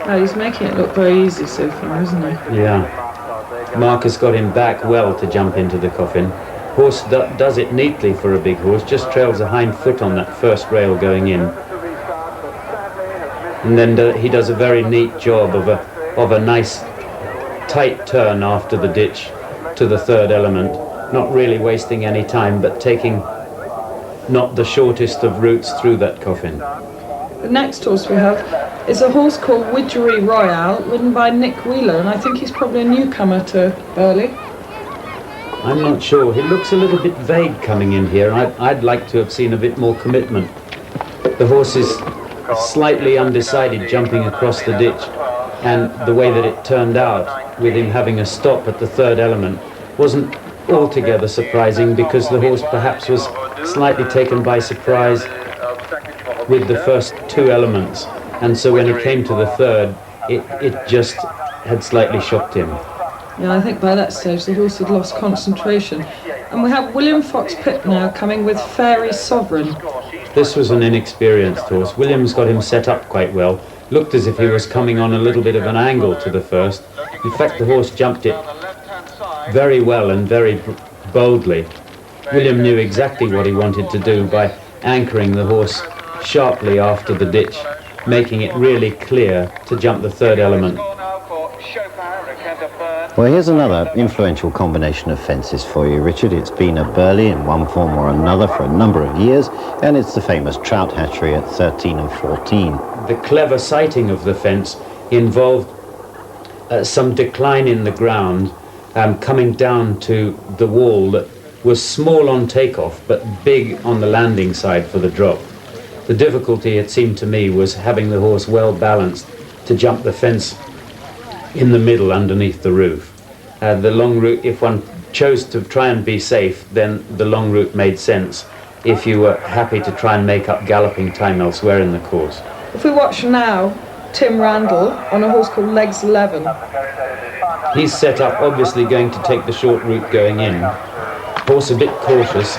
Oh, he's making it look very easy so far, isn't he? Yeah. Mark has got him back well to jump into the coffin. Horse does it neatly for a big horse, just trails a hind foot on that first rail going in. And then he does a very neat job of a nice tight turn after the ditch to the 3rd element, not really wasting any time, but taking not the shortest of routes through that coffin. The next horse we have is a horse called Widgery Royale, ridden by Nick Wheeler, and I think he's probably a newcomer to Burghley. I'm not sure. He looks a little bit vague coming in here. I'd like to have seen a bit more commitment. The horse is slightly undecided jumping across the ditch, and the way that it turned out with him having a stop at the 3rd element wasn't altogether surprising, because the horse perhaps was slightly taken by surprise with the first 2 elements, and so when it came to the 3rd, it just had slightly shocked him. Yeah, I think by that stage the horse had lost concentration. And we have William Fox Pitt now coming with Fairy Sovereign. This was an inexperienced horse. Williams got him set up quite well. Looked as if he was coming on a little bit of an angle to the first. In fact, the horse jumped it very well and very boldly. William knew exactly what he wanted to do by anchoring the horse sharply after the ditch, making it really clear to jump the 3rd element. Well, here's another influential combination of fences for you, Richard. It's been at Burghley in one form or another for a number of years, and it's the famous trout hatchery at 13 and 14. The clever sighting of the fence involved some decline in the ground, coming down to the wall that was small on takeoff but big on the landing side for the drop. The difficulty, it seemed to me, was having the horse well balanced to jump the fence in the middle underneath the roof. The long route, if one chose to try and be safe, then the long route made sense. if you were happy to try and make up galloping time elsewhere in the course. If we watch now, Tim Randall on a horse called Legs 11. He's set up, obviously going to take the short route going in. Horse a bit cautious,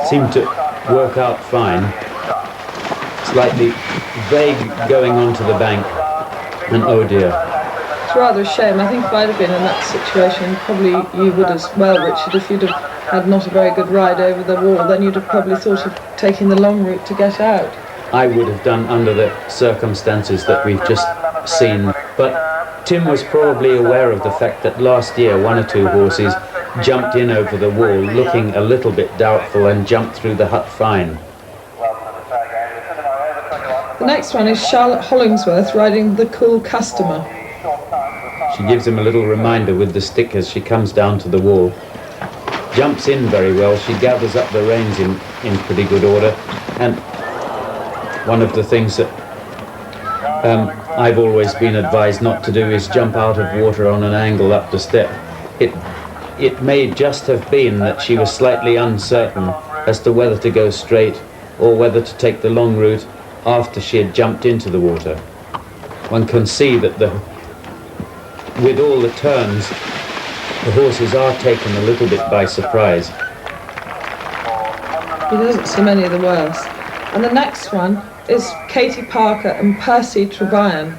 seemed to work out fine. Slightly vague going onto the bank, and oh dear. It's rather a shame. I think if I'd have been in that situation, probably you would as well, Richard. If you'd have had not a very good ride over the wall, then you'd have probably thought of taking the long route to get out. I would have done under the circumstances that we've just seen. But Tim was probably aware of the fact that last year one or two horses jumped in over the wall looking a little bit doubtful and jumped through the hut fine. The next one is Charlotte Hollingsworth riding the Cool Customer. She gives him a little reminder with the stick as she comes down to the wall. Jumps in very well, she gathers up the reins in pretty good order, and one of the things that I've always been advised not to do is jump out of water on an angle up the step. It may just have been that she was slightly uncertain as to whether to go straight or whether to take the long route after she had jumped into the water. One can see that with all the turns, the horses are taken a little bit by surprise. He doesn't seem any of the worse. And the next one is Katie Parker and Percy Trevian.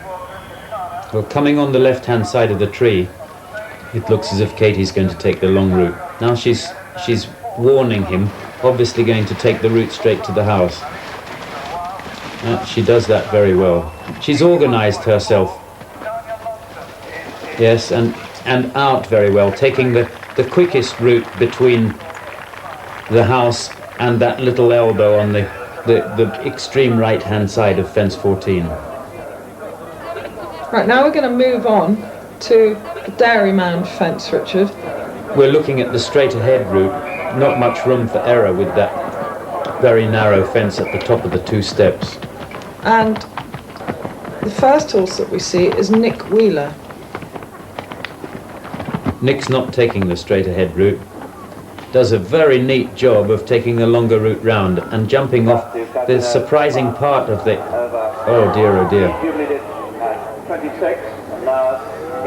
Well, coming on the left-hand side of the tree, it looks as if Katie's going to take the long route. Now she's warning him, obviously going to take the route straight to the house. She does that very well. She's organised herself. Yes, and out very well, taking the quickest route between the house and that little elbow on the extreme right-hand side of fence 14. Right, now we're going to move on to the Dairy Mound fence, Richard. We're looking at the straight-ahead route. Not much room for error with that very narrow fence at the top of the two steps. And the first horse that we see is Nick Wheeler. Nick's not taking the straight-ahead route. Does a very neat job of taking the longer route round and jumping off the surprising part of the... Oh dear, oh dear.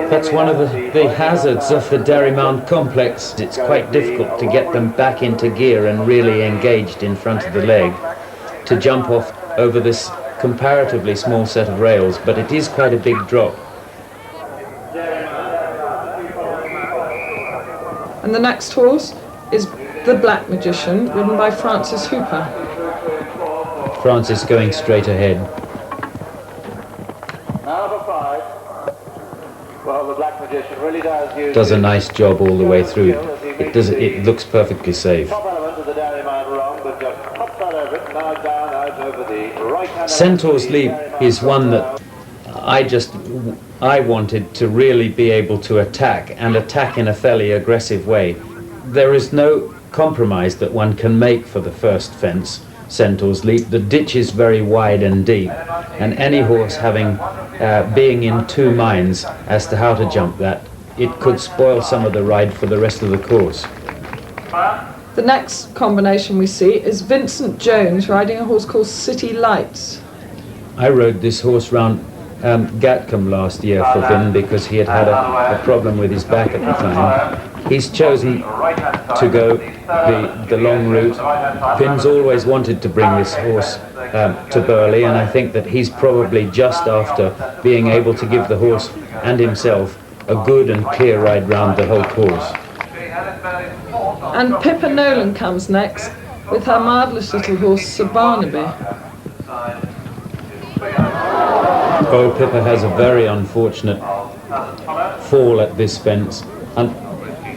That's one of the hazards of the Dairy Mound complex. It's quite difficult to get them back into gear and really engaged in front of the leg to jump off over this comparatively small set of rails, but it is quite a big drop. And the next horse is the Black Magician, ridden by Francis Hooper. Francis going straight ahead. Number 5. Well, the Black Magician really does a nice job all the way through. It looks perfectly safe. Centaur's Leap is one that I wanted to really be able to attack in a fairly aggressive way. There is no compromise that one can make for the first fence, Centaur's Leap. The ditch is very wide and deep, and any horse being in two minds as to how to jump that, it could spoil some of the ride for the rest of the course. The next combination we see is Vincent Jones riding a horse called City Lights. I rode this horse round Gatcombe last year for Vin because he had a problem with his back at the time. He's chosen to go the long route. Vin's always wanted to bring this horse to Burghley, and I think that he's probably just after being able to give the horse and himself a good and clear ride round the whole course. And Pippa Nolan comes next with her marvellous little horse Sir Barnaby. Oh, Pippa has a very unfortunate fall at this fence, and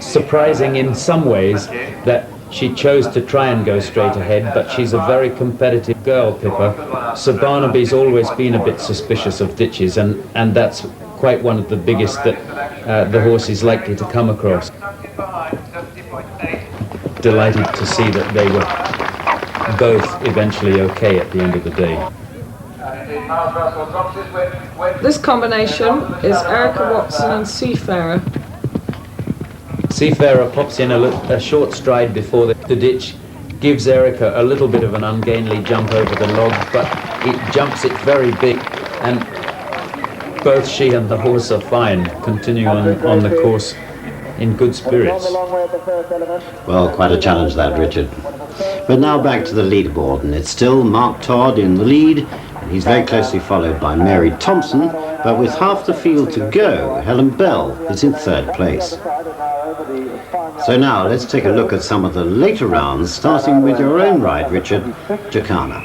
surprising in some ways that she chose to try and go straight ahead, but she's a very competitive girl, Pippa. Sir Barnaby's always been a bit suspicious of ditches, and that's quite one of the biggest that the horse is likely to come across. Delighted to see that they were both eventually okay at the end of the day. This combination is Erica Watson and Seafarer. Seafarer pops in a short stride before the ditch, gives Erica a little bit of an ungainly jump over the log, but it jumps it very big, and both she and the horse are fine, continuing on the course in good spirits. Well, quite a challenge that, Richard. But now back to the leaderboard, and it's still Mark Todd in the lead, and he's very closely followed by Mary Thompson, but with half the field to go, Helen Bell is in third place. So now let's take a look at some of the later rounds, starting with your own ride, Richard, Jacana.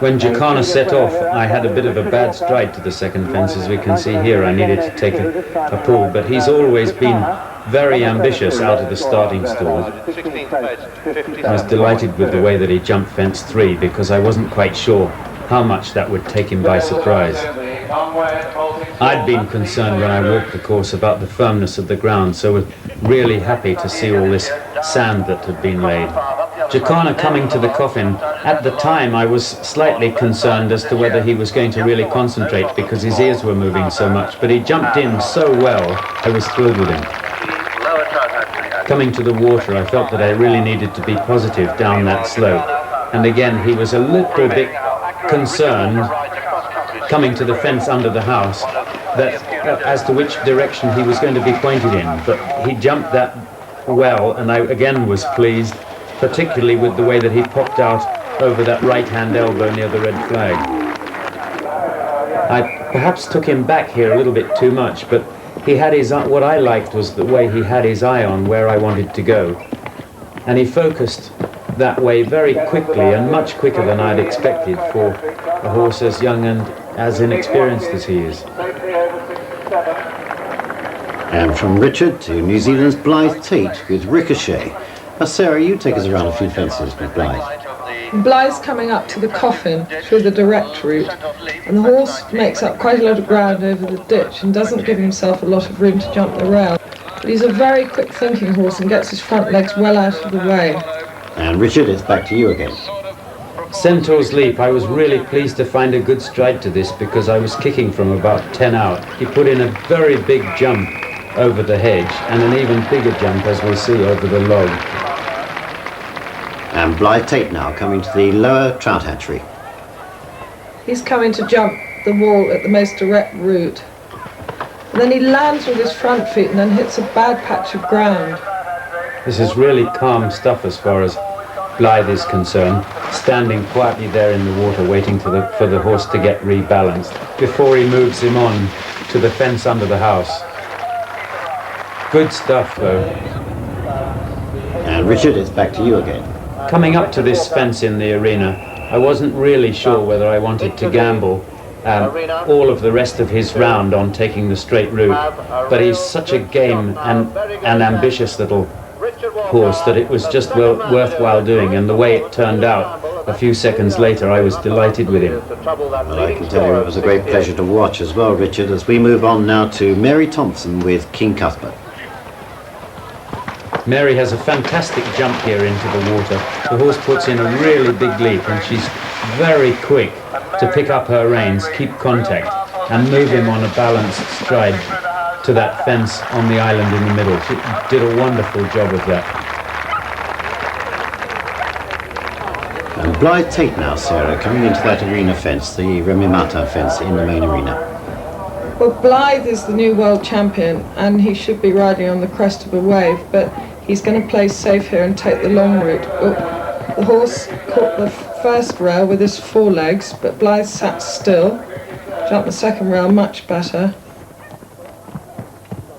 When Jacana set off, I had a bit of a bad stride to the second fence, as we can see here. I needed to take a pull, but he's always been very ambitious out of the starting stall. I was delighted with the way that he jumped fence 3, because I wasn't quite sure how much that would take him by surprise. I'd been concerned when I walked the course about the firmness of the ground, so was really happy to see all this sand that had been laid. Jacana coming to the coffin, at the time I was slightly concerned as to whether he was going to really concentrate, because his ears were moving so much, but he jumped in so well, I was thrilled with him. Coming to the water, I felt that I really needed to be positive down that slope, and again he was a little bit concerned coming to the fence under the house that as to which direction he was going to be pointed in, but he jumped that well, and I again was pleased, particularly with the way that he popped out over that right-hand elbow near the red flag. I perhaps took him back here a little bit too much, but he had his, what I liked was the way he had his eye on where I wanted to go, and he focused that way very quickly, and much quicker than I'd expected for a horse as young and as inexperienced as he is. And from Richard to New Zealand's Blythe Tate with Ricochet. Sarah, you take us around a few fences with Blythe. Blythe's coming up to the coffin through the direct route, and the horse makes up quite a lot of ground over the ditch and doesn't give himself a lot of room to jump the rail. But he's a very quick-thinking horse and gets his front legs well out of the way. And Richard, it's back to you again. Centaur's Leap, I was really pleased to find a good stride to this, because I was kicking from about 10 out. He put in a very big jump over the hedge, and an even bigger jump, as we'll see, over the log. And Blythe Tate now coming to the lower trout hatchery. He's coming to jump the wall at the most direct route. And then he lands with his front feet and then hits a bad patch of ground. This is really calm stuff as far as Blythe is concerned, standing quietly there in the water waiting for the horse to get rebalanced before he moves him on to the fence under the house. Good stuff, though. And Richard, it's back to you again. Coming up to this fence in the arena, I wasn't really sure whether I wanted to gamble all of the rest of his round on taking the straight route, but he's such a game and ambitious little horse that it was just worthwhile doing, and the way it turned out a few seconds later, I was delighted with him. Well, I can tell you it was a great pleasure to watch as well, Richard, as we move on now to Mary Thompson with King Cuthbert. Mary has a fantastic jump here into the water. The horse puts in a really big leap, and she's very quick to pick up her reins, keep contact, and move him on a balanced stride to that fence on the island in the middle. She did a wonderful job of that. And Blythe Tate now, Sarah, coming into that arena fence, the Remimata fence in the main arena. Well, Blythe is the new world champion, and he should be riding on the crest of a wave, but he's going to play safe here and take the long route. Oh, the horse caught the first rail with his forelegs, but Blythe sat still, jumped the second rail much better.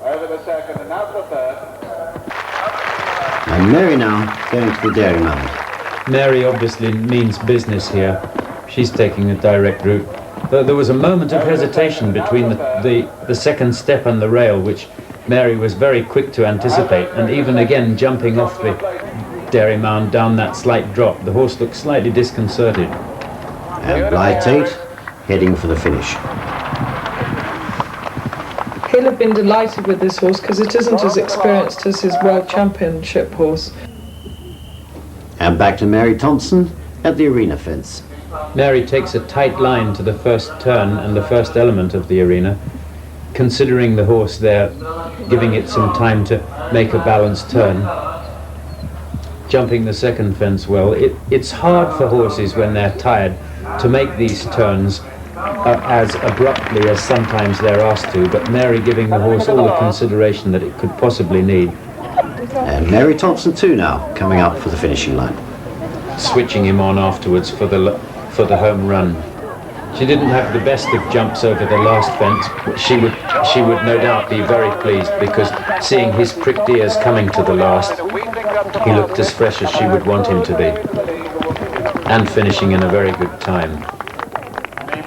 Over the second, and now for the third. And Mary now going to the dairy mound. Mary obviously means business here. She's taking a direct route. There was a moment of hesitation between the second step and the rail, which Mary was very quick to anticipate, and even again jumping off the dairy mound down that slight drop, the horse looked slightly disconcerted. And Blythe Tate heading for the finish. He'll have been delighted with this horse because it isn't as experienced as his world championship horse. And back to Mary Thompson at the arena fence. Mary takes a tight line to the first turn and the first element of the arena, considering the horse there, giving it some time to make a balanced turn. jumping the second fence well. It's hard for horses when they're tired to make these turns as abruptly as sometimes they're asked to, but Mary giving the horse all the consideration that it could possibly need. And Mary Thompson too now, coming up for the finishing line. Switching him on afterwards for the home run. She didn't have the best of jumps over the last fence, but she would no doubt be very pleased, because seeing his pricked ears coming to the last, he looked as fresh as she would want him to be, and finishing in a very good time.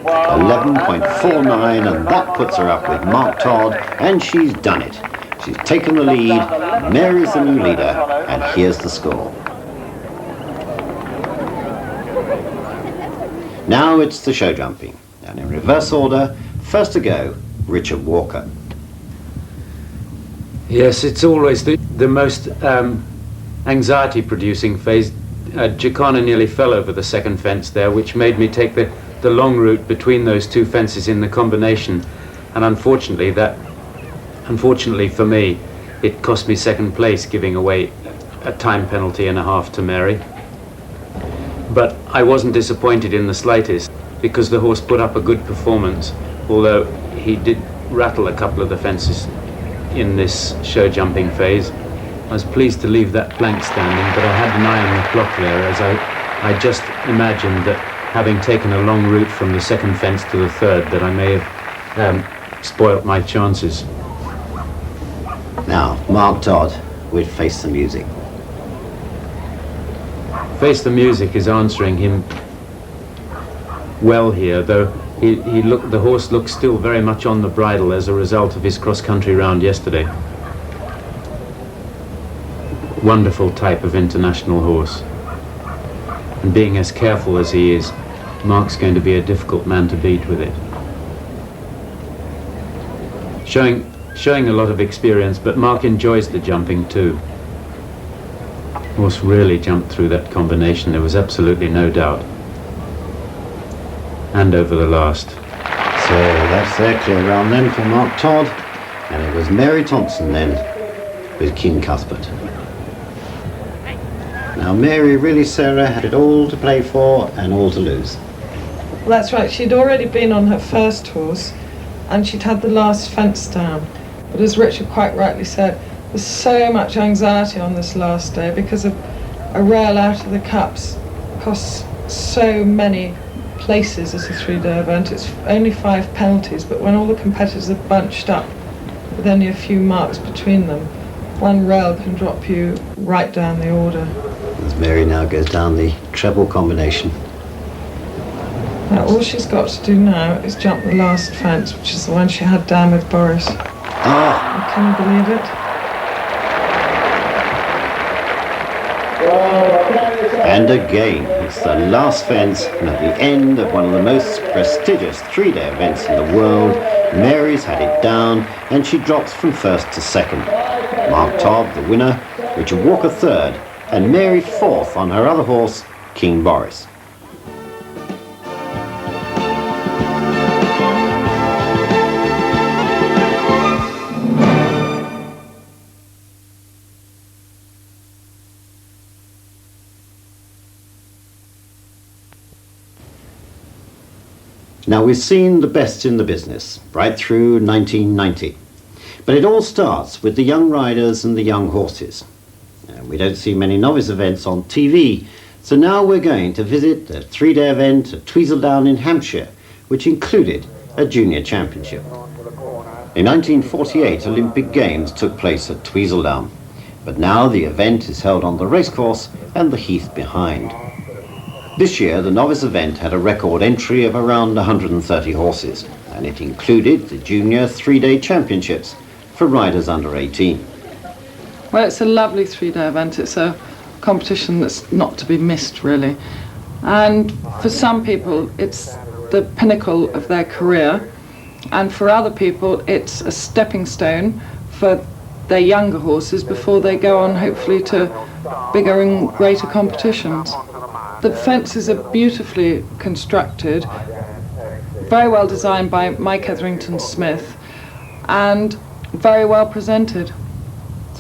11.49, and that puts her up with Mark Todd, and she's done it. She's taken the lead, Mary's the new leader, and here's the score. Now it's the show jumping, and in reverse order, first to go, Richard Walker. Yes, it's always the most anxiety-producing phase. Jacana nearly fell over the second fence there, which made me take the long route between those two fences in the combination, and unfortunately for me, it cost me second place, giving away a time penalty and a half to Mary. But I wasn't disappointed in the slightest, because the horse put up a good performance, although he did rattle a couple of the fences in this show jumping phase. I was pleased to leave that plank standing, but I had an eye on the clock there, as I just imagined that, having taken a long route from the second fence to the third, that I may have spoilt my chances. Now, Mark Todd with Face the Music. Face the Music is answering him well here, though the horse looks still very much on the bridle as a result of his cross-country round yesterday. Wonderful type of international horse. And being as careful as he is, Mark's going to be a difficult man to beat with it. Showing a lot of experience, but Mark enjoys the jumping too. Horse really jumped through that combination, there was absolutely no doubt. And over the last. So that's their clear round then for Mark Todd, and it was Mary Thompson then with King Cuthbert. Now Mary really, Sarah, had it all to play for and all to lose. Well, that's right, she'd already been on her first horse and she'd had the last fence down. But as Richard quite rightly said, there's so much anxiety on this last day because of a rail out of the cups costs so many places as a three-day event. It's only 5 penalties, but when all the competitors are bunched up with only a few marks between them, one rail can drop you right down the order. As Mary now goes down the treble combination. Now all she's got to do now is jump the last fence, which is the one she had down with Boris. Ah! Can you believe it? And again, it's the last fence, and at the end of one of the most prestigious three-day events in the world, Mary's had it down, and she drops from first to second. Mark Todd, the winner, Richard Walker third, and Mary fourth on her other horse, King Boris. Now, we've seen the best in the business right through 1990, but it all starts with the young riders and the young horses. And we don't see many novice events on TV, so now we're going to visit a three-day event at Tweedledown in Hampshire, which included a junior championship. In 1948, Olympic Games took place at Tweedledown, but now the event is held on the racecourse and the heath behind. This year, the novice event had a record entry of around 130 horses, and it included the junior three-day championships for riders under 18. Well, it's a lovely three-day event. It's a competition that's not to be missed, really. And for some people, it's the pinnacle of their career. And for other people, it's a stepping stone for their younger horses before they go on, hopefully, to bigger and greater competitions. The fences are beautifully constructed, very well designed by Mike Etherington Smith, and very well presented.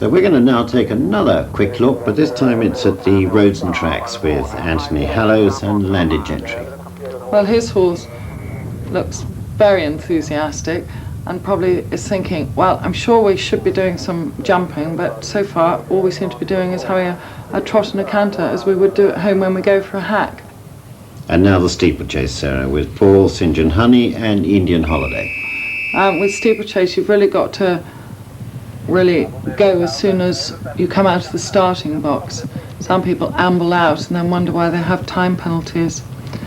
So we're going to now take another quick look, but this time it's at the roads and tracks with Anthony Hallows and Landed Gentry. Well, his horse looks very enthusiastic and probably is thinking, well, I'm sure we should be doing some jumping, but so far all we seem to be doing is having a trot and a canter as we would do at home when we go for a hack. And now the steeplechase, Sarah, with Paul, St. John Honey and Indian Holiday. With steeplechase, you've really got to really go as soon as you come out of the starting box. Some people amble out and then wonder why they have time penalties.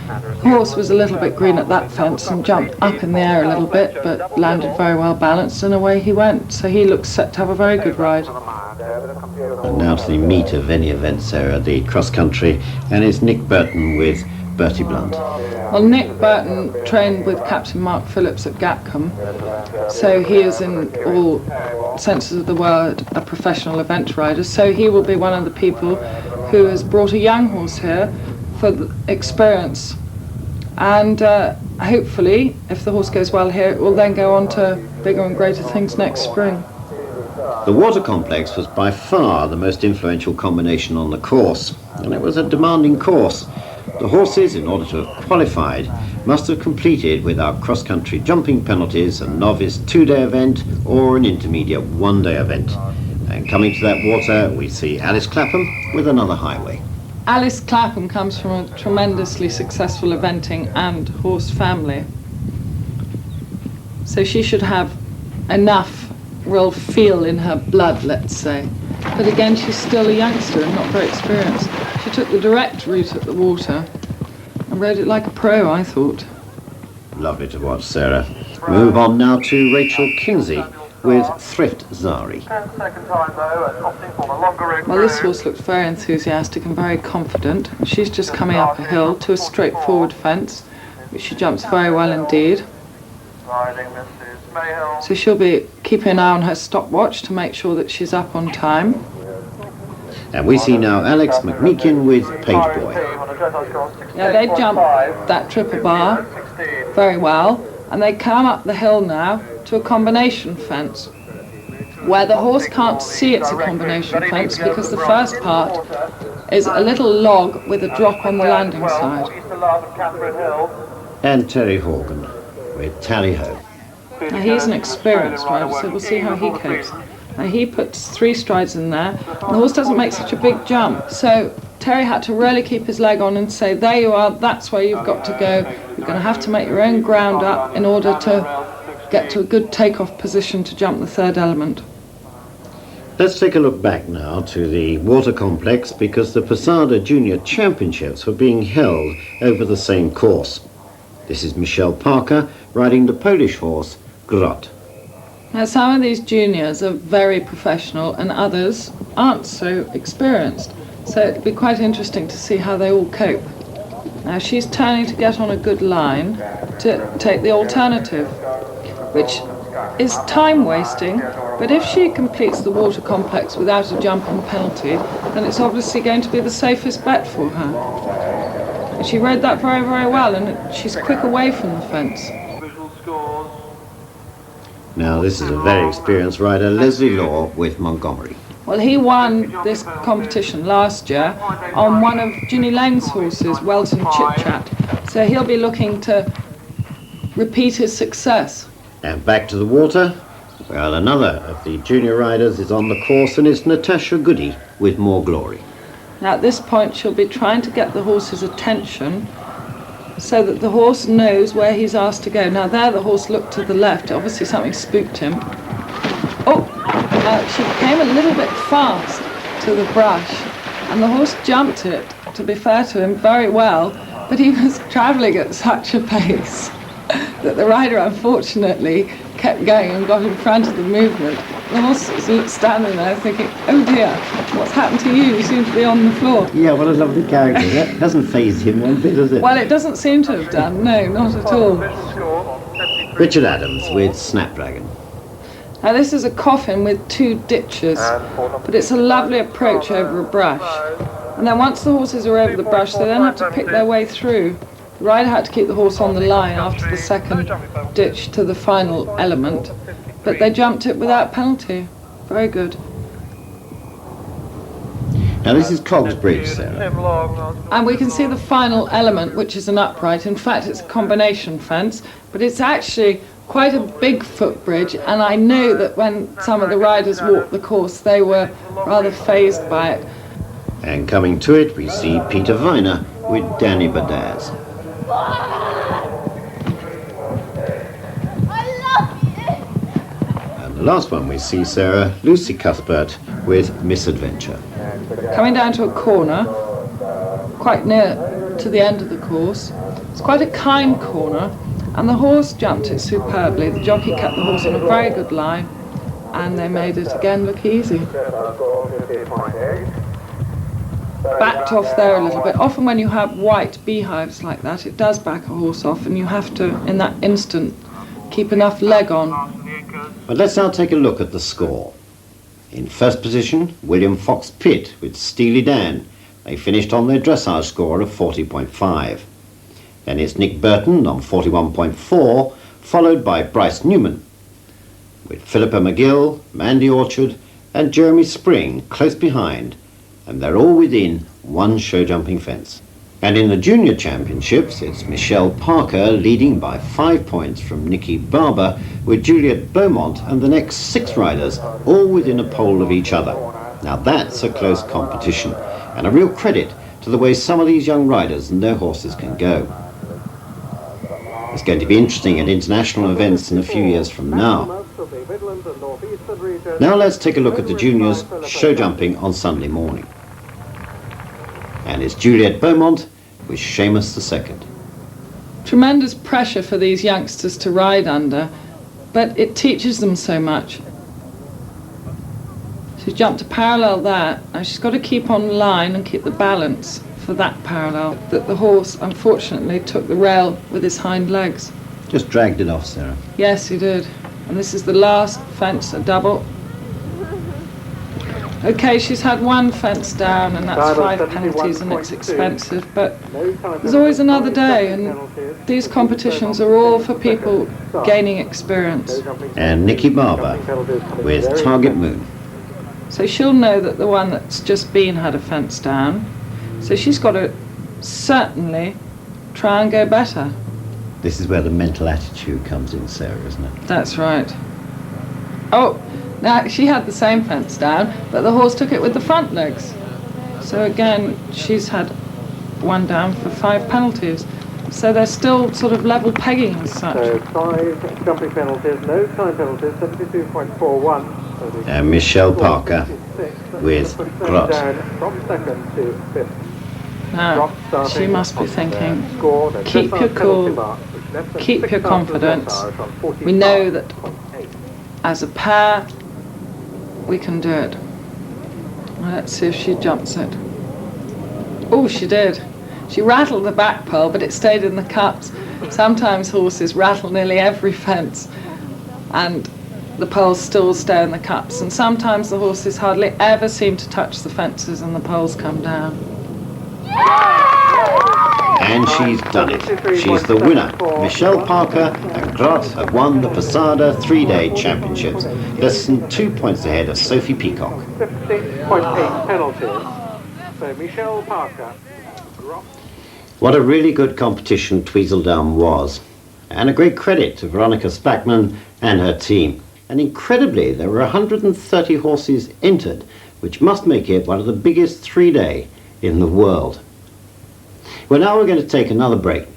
The horse was a little bit green at that fence and jumped up in the air a little bit, but landed very well balanced, and away he went. So he looks set to have a very good ride. And now to the meat of any event, Sarah, the cross country, and it's Nick Burton with Bertie Blunt. Well, Nick Burton trained with Captain Mark Phillips at Gatcombe, so he is in all senses of the word a professional event rider. So he will be one of the people who has brought a young horse here for the experience, and hopefully if the horse goes well here it will then go on to bigger and greater things next spring. The water complex was by far the most influential combination on the course, and it was a demanding course. The horses, in order to have qualified, must have completed without cross-country jumping penalties a novice 2-day event or an intermediate 1-day event. And coming to that water we see Alice Clapham with another highway. Alice Clapham comes from a tremendously successful eventing and horse family. So she should have enough real feel in her blood, let's say. But again, she's still a youngster and not very experienced. She took the direct route at the water and rode it like a pro, I thought. Lovely to watch, Sarah. Move on now to Rachel Kinsey with Thrift Zari. Well, this horse looks very enthusiastic and very confident. She's just coming up a hill to a straightforward fence, which she jumps very well indeed. So she'll be keeping an eye on her stopwatch to make sure that she's up on time. And we see now Alex McMeekin with Page Boy. Yeah, they jump that triple bar very well, and they come up the hill now to a combination fence, where the horse can't see it's a combination fence because the first part is a little log with a drop on the landing side. And Terry Horgan with Tally Ho. Now he's an experienced rider, so we'll see how he copes. Now he puts 3 strides in there, and the horse doesn't make such a big jump, so Terry had to really keep his leg on and say, there you are, that's where you've got to go. You're going to have to make your own ground up in order to get to a good takeoff position to jump the 3rd element. Let's take a look back now to the water complex, because the Posada Junior Championships were being held over the same course. This is Michelle Parker riding the Polish horse Grot. Now some of these juniors are very professional and others aren't so experienced, so it'd be quite interesting to see how they all cope. Now she's turning to get on a good line to take the alternative, which is time wasting, but if she completes the water complex without a jumping penalty, then it's obviously going to be the safest bet for her. And she rode that very, very well, and she's quick away from the fence. Now this is a very experienced rider, Leslie Law with Montgomery. Well, he won this competition last year on one of Ginny Lane's horses, Welton Chit Chat, so he'll be looking to repeat his success. And back to the water. Well, another of the junior riders is on the course, and it's Natasha Goody with More Glory. Now at this point she'll be trying to get the horse's attention so that the horse knows where he's asked to go. Now there the horse looked to the left, obviously something spooked him. Oh, she came a little bit fast to the brush and the horse jumped it, to be fair to him, very well, but he was travelling at such a pace that the rider unfortunately kept going and got in front of the movement. The horse was standing there thinking, oh dear, what's happened to you? You seem to be on the floor. Yeah, what a lovely character. That doesn't faze him one bit, does it? Well, it doesn't seem to have done, no, not at all. Richard Adams with Snapdragon. Now this is a coffin with 2 ditches, but it's a lovely approach over a brush. And then once the horses are over the brush, they then have to pick their way through. The rider had to keep the horse on the line after the 2nd ditch to the final element, but they jumped it without penalty. Very good. Now this is Cogs Bridge, Sarah. And we can see the final element, which is an upright. In fact, it's a combination fence, but it's actually quite a big footbridge, and I know that when some of the riders walked the course, they were rather phased by it. And coming to it, we see Peter Viner with Danny Badaz. And the last one we see, Sarah, Lucy Cuthbert with Misadventure. Coming down to a corner, quite near to the end of the course. It's quite a kind corner, and the horse jumped it superbly. The jockey kept the horse on a very good line, and they made it again look easy. Backed off there a little bit. Often when you have white beehives like that, it does back a horse off, and you have to, in that instant, keep enough leg on. But let's now take a look at the score. In first position, William Fox Pitt with Steely Dan. They finished on their dressage score of 40.5. Then it's Nick Burton on 41.4, followed by Bryce Newman, with Philippa McGill, Mandy Orchard and Jeremy Spring close behind, and they're all within one show jumping fence. And in the junior championships, it's Michelle Parker leading by 5 points from Nikki Barber, with Juliet Beaumont and the next 6 riders all within a pole of each other. Now that's a close competition, and a real credit to the way some of these young riders and their horses can go. It's going to be interesting at international events in a few years from now. Now let's take a look at the juniors show jumping on Sunday morning. And it's Juliet Beaumont with Seamus II. Tremendous pressure for these youngsters to ride under, but it teaches them so much. She's jumped a parallel there. Now she's got to keep on line and keep the balance for that parallel. That the horse, unfortunately, took the rail with his hind legs. Just dragged it off, Sarah. Yes, he did. And this is the last fence, a double. Okay, she's had one fence down, and that's 5 penalties, and it's expensive, but there's always another day, and these competitions are all for people gaining experience. And Nikki Barber with Target Moon. So she'll know that the one that's just been had a fence down, so she's got to certainly try and go better. This is where the mental attitude comes in, Sarah, isn't it? That's right. Oh, now she had the same fence down, but the horse took it with the front legs. So again, she's had one down for 5 penalties. So they're still sort of level pegging as such. So 5 jumping penalties, no time penalties, 72.41. And Michelle Parker with Grot. From second to 5th. Now, she must be thinking, keep your cool, keep your confidence. We know that as a pair, we can do it. Let's see if she jumps it. Oh, she did. She rattled the back pole, but it stayed in the cups. Sometimes horses rattle nearly every fence, and the poles still stay in the cups. And sometimes the horses hardly ever seem to touch the fences, and the poles come down. And she's done it. She's the winner. Michelle Parker and Grot have won the Posada 3-day championships, less than 2 points ahead of Sophie Peacock. 50.8 penalties. So Michelle Parker. What a really good competition Tweedledum was, and a great credit to Veronica Spackman and her team. And incredibly, there were 130 horses entered, which must make it one of the biggest 3-day in the world. Well, now we're going to take another break,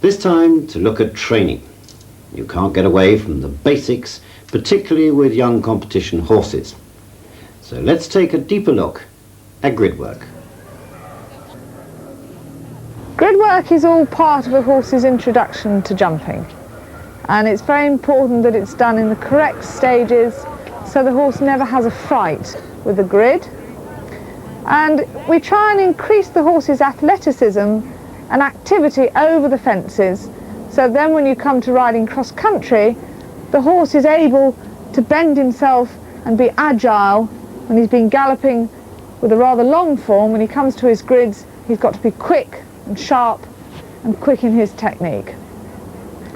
this time to look at training. You can't get away from the basics, particularly with young competition horses. So let's take a deeper look at grid work. Grid work is all part of a horse's introduction to jumping, and it's very important that it's done in the correct stages so the horse never has a fright with the grid. And we try and increase the horse's athleticism and activity over the fences, so then when you come to riding cross country, the horse is able to bend himself and be agile. When he's been galloping with a rather long form, when he comes to his grids, he's got to be quick and sharp and quick in his technique.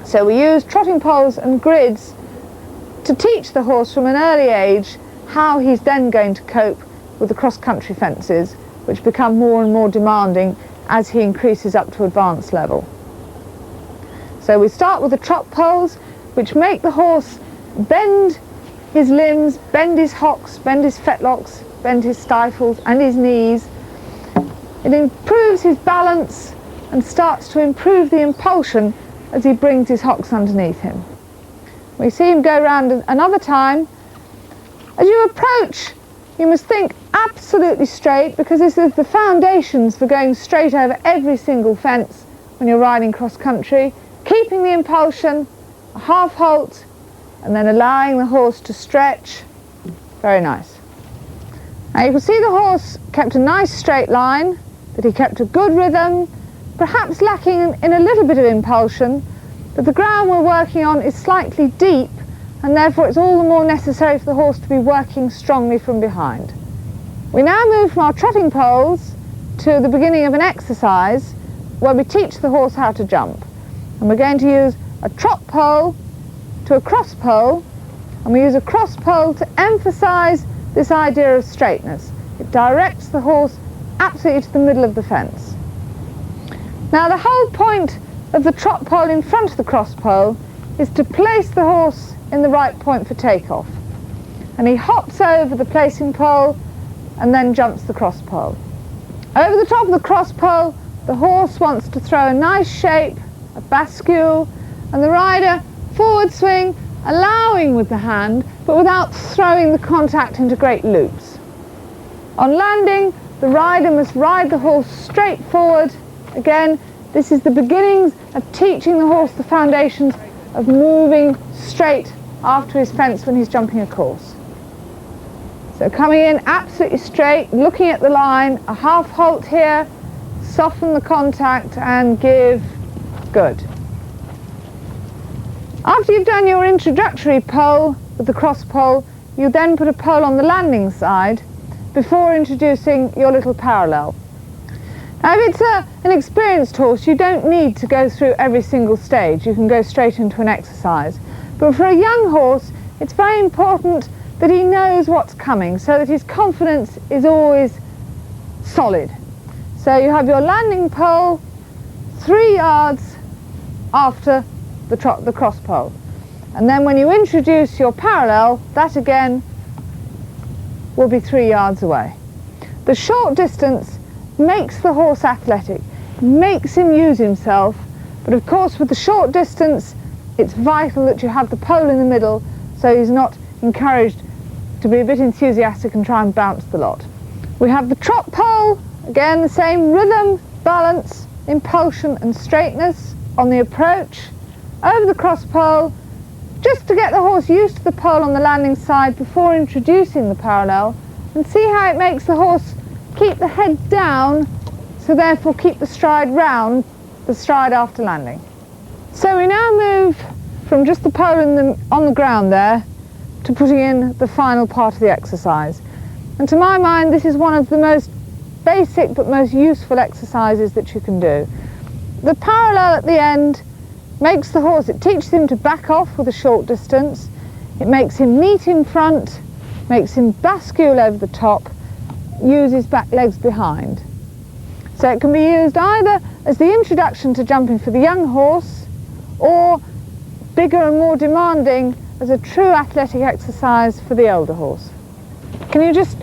So we use trotting poles and grids to teach the horse from an early age how he's then going to cope with the cross-country fences which become more and more demanding as he increases up to advanced level. So we start with the trot poles, which make the horse bend his limbs, bend his hocks, bend his fetlocks, bend his stifles and his knees. It improves his balance and starts to improve the impulsion as he brings his hocks underneath him. We see him go round another time. As you approach, you must think absolutely straight, because this is the foundations for going straight over every single fence when you're riding cross country, keeping the impulsion, a half halt, and then allowing the horse to stretch. Very nice. Now you can see the horse kept a nice straight line, that he kept a good rhythm, perhaps lacking in a little bit of impulsion, but the ground we're working on is slightly deep, and therefore it's all the more necessary for the horse to be working strongly from behind. We now move from our trotting poles to the beginning of an exercise where we teach the horse how to jump. And we're going to use a trot pole to a cross pole, and we use a cross pole to emphasise this idea of straightness. It directs the horse absolutely to the middle of the fence. Now the whole point of the trot pole in front of the cross pole is to place the horse in the right point for takeoff. And he hops over the placing pole and then jumps the cross pole. Over the top of the cross pole, the horse wants to throw a nice shape, a bascule, and the rider forward swing, allowing with the hand, but without throwing the contact into great loops. On landing, the rider must ride the horse straight forward. Again, this is the beginnings of teaching the horse the foundations of moving straight after his fence when he's jumping a course. So coming in absolutely straight, looking at the line, a half halt here, soften the contact and give. Good. After you've done your introductory pole with the cross pole, you then put a pole on the landing side before introducing your little parallel. Now if it's an experienced horse, you don't need to go through every single stage. You can go straight into an exercise. But for a young horse, it's very important that he knows what's coming so that his confidence is always solid. So you have your landing pole 3 yards after the cross pole. And then when you introduce your parallel, that again will be 3 yards away. The short distance makes the horse athletic, makes him use himself, but of course with the short distance it's vital that you have the pole in the middle so he's not encouraged to be a bit enthusiastic and try and bounce the lot. We have the trot pole, again the same rhythm, balance, impulsion and straightness on the approach, over the cross pole, just to get the horse used to the pole on the landing side before introducing the parallel, and see how it makes the horse keep the head down, so therefore keep the stride round, the stride after landing. So we now move from just the pole on the ground there to putting in the final part of the exercise. And to my mind, this is one of the most basic but most useful exercises that you can do. The parallel at the end makes the horse, it teaches him to back off with a short distance, it makes him neat in front, makes him bascule over the top, uses back legs behind. So it can be used either as the introduction to jumping for the young horse, or bigger and more demanding as a true athletic exercise for the older horse. Can you just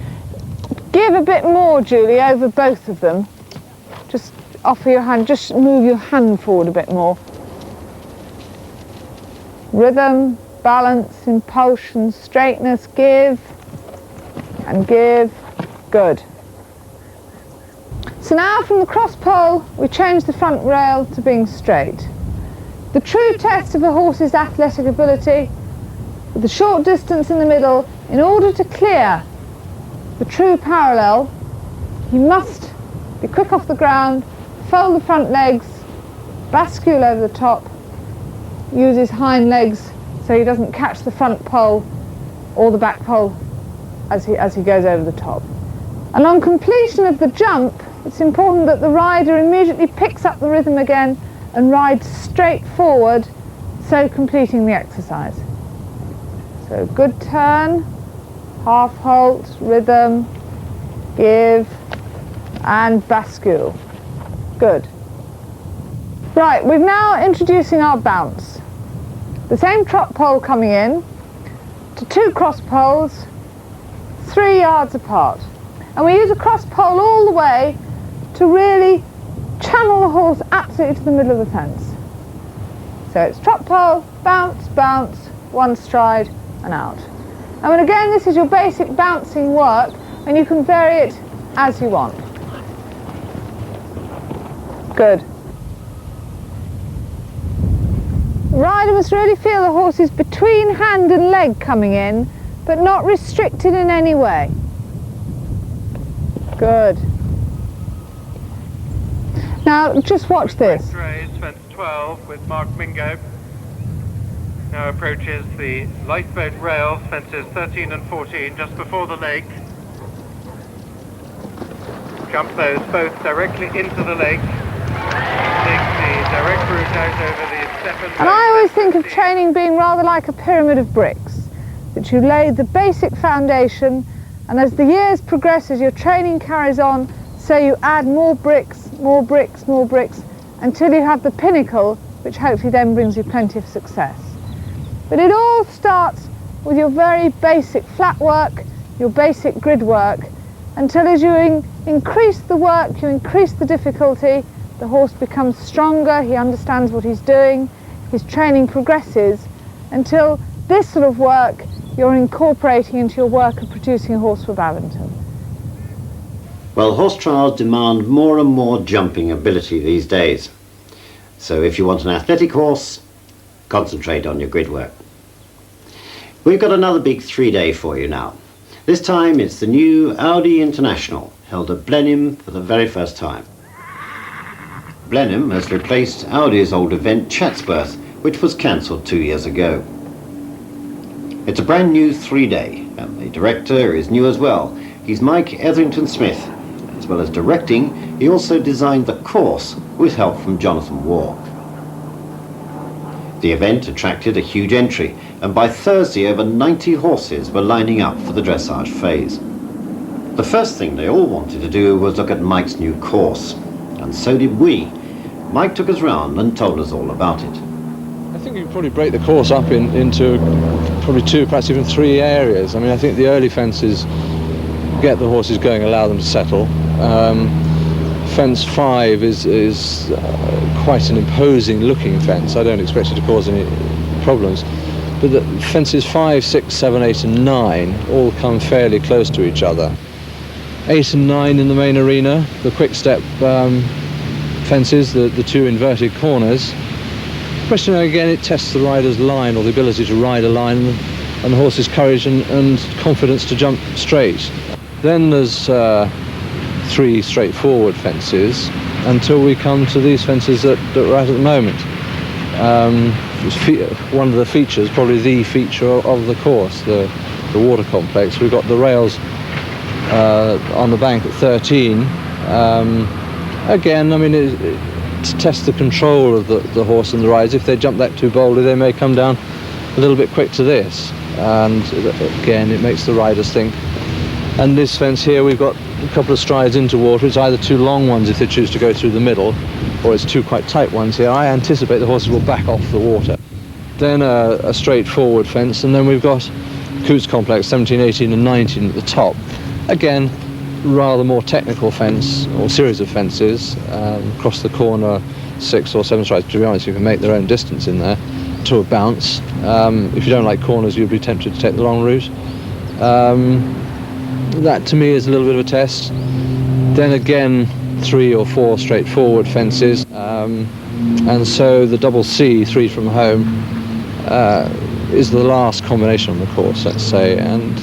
give a bit more, Julie, over both of them? Just offer your hand, just move your hand forward a bit more. Rhythm, balance, impulsion, straightness, give and give. Good. So now from the cross pole we change the front rail to being straight. The true test of a horse's athletic ability, with the short distance in the middle, in order to clear the true parallel, he must be quick off the ground, fold the front legs, bascule over the top, use his hind legs so he doesn't catch the front pole or the back pole as he goes over the top. And on completion of the jump, it's important that the rider immediately picks up the rhythm again and rides straight forward, so completing the exercise. So good turn, half halt, rhythm, give and bascule. Good. Right, we're now introducing our bounce. The same trot pole coming in to 2 cross poles 3 yards apart. And we use a cross pole all the way to really channel the horse absolutely to the middle of the fence. So it's trot pole, bounce, bounce, 1 stride and out. And again, this is your basic bouncing work, and you can vary it as you want. Good. The rider must really feel the horse is between hand and leg coming in, but not restricted in any way. Good. Now, just watch this. Fence 12 with Mark Mingo. Now approaches the lifeboat rail, fences 13 and 14, just before the lake. Jump those both directly into the lake. Take the direct route out over the step And I always think of training being rather like a pyramid of bricks, that you lay the basic foundation, and as the years progress, as your training carries on, so you add more bricks, more bricks, more bricks, until you have the pinnacle, which hopefully then brings you plenty of success. But it all starts with your very basic flat work, your basic grid work, until as you increase the work, you increase the difficulty, the horse becomes stronger, he understands what he's doing, his training progresses, until this sort of work you're incorporating into your work of producing a horse for Babington. Well, horse trials demand more and more jumping ability these days. So if you want an athletic horse, concentrate on your grid work. We've got another big 3-day for you now. This time it's the new Audi International, held at Blenheim for the very first time. Blenheim has replaced Audi's old event Chatsworth, which was cancelled 2 years ago. It's a brand new 3-day, and the director is new as well. He's Mike Etherington-Smith. As well as directing, he also designed the course with help from Jonathan Walk. The event attracted a huge entry, and by Thursday over 90 horses were lining up for the dressage phase. The first thing they all wanted to do was look at Mike's new course, and so did we. Mike took us round and told us all about it. I think you can probably break the course up into probably 2, perhaps even 3 areas. I mean, I think the early fences get the horses going, allow them to settle. Fence 5 is quite an imposing looking fence. I don't expect it to cause any problems. But the fences 5, 6, 7, 8 and 9 all come fairly close to each other. 8 and 9 in the main arena, the quick step fences, the 2 inverted corners. Question again, it tests the rider's line, or the ability to ride a line, and the horse's courage and confidence to jump straight. Then there's 3 straightforward fences until we come to these fences that we're at the moment. One of the features, probably the feature of the course, the water complex. We've got the rails on the bank at 13. Again, I mean, to test the control of the horse and the riders. If they jump that too boldly, they may come down a little bit quick to this. And again, it makes the riders think. And this fence here, we've got a couple of strides into water. It's either 2 long ones if they choose to go through the middle, or it's 2 quite tight ones here. I anticipate the horses will back off the water. Then a straightforward fence, and then we've got Coots Complex 17, 18 and 19 at the top. Again, rather more technical fence, or series of fences, across the corner 6 or 7 strides. To be honest, you can make their own distance in there to a bounce. If you don't like corners, you'd be tempted to take the long route. That to me is a little bit of a test. Then again, 3 or 4 straightforward fences, and so the double C, 3 from home, is the last combination on the course, let's say. And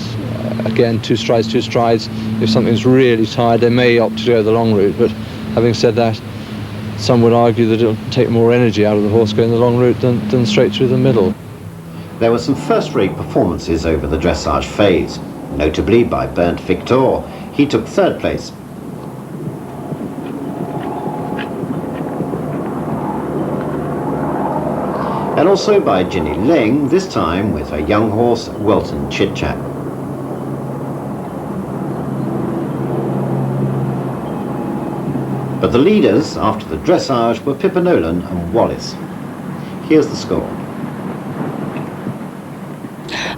again, 2 strides, 2 strides. If something's really tired, they may opt to go the long route, but having said that, some would argue that it'll take more energy out of the horse going the long route than straight through the middle. There were some first-rate performances over the dressage phase, notably by Bernd Victor. He took 3rd place. And also by Ginny Leng, this time with her young horse Welton Chit Chat. But the leaders after the dressage were Pippa Nolan and Wallace. Here's the score.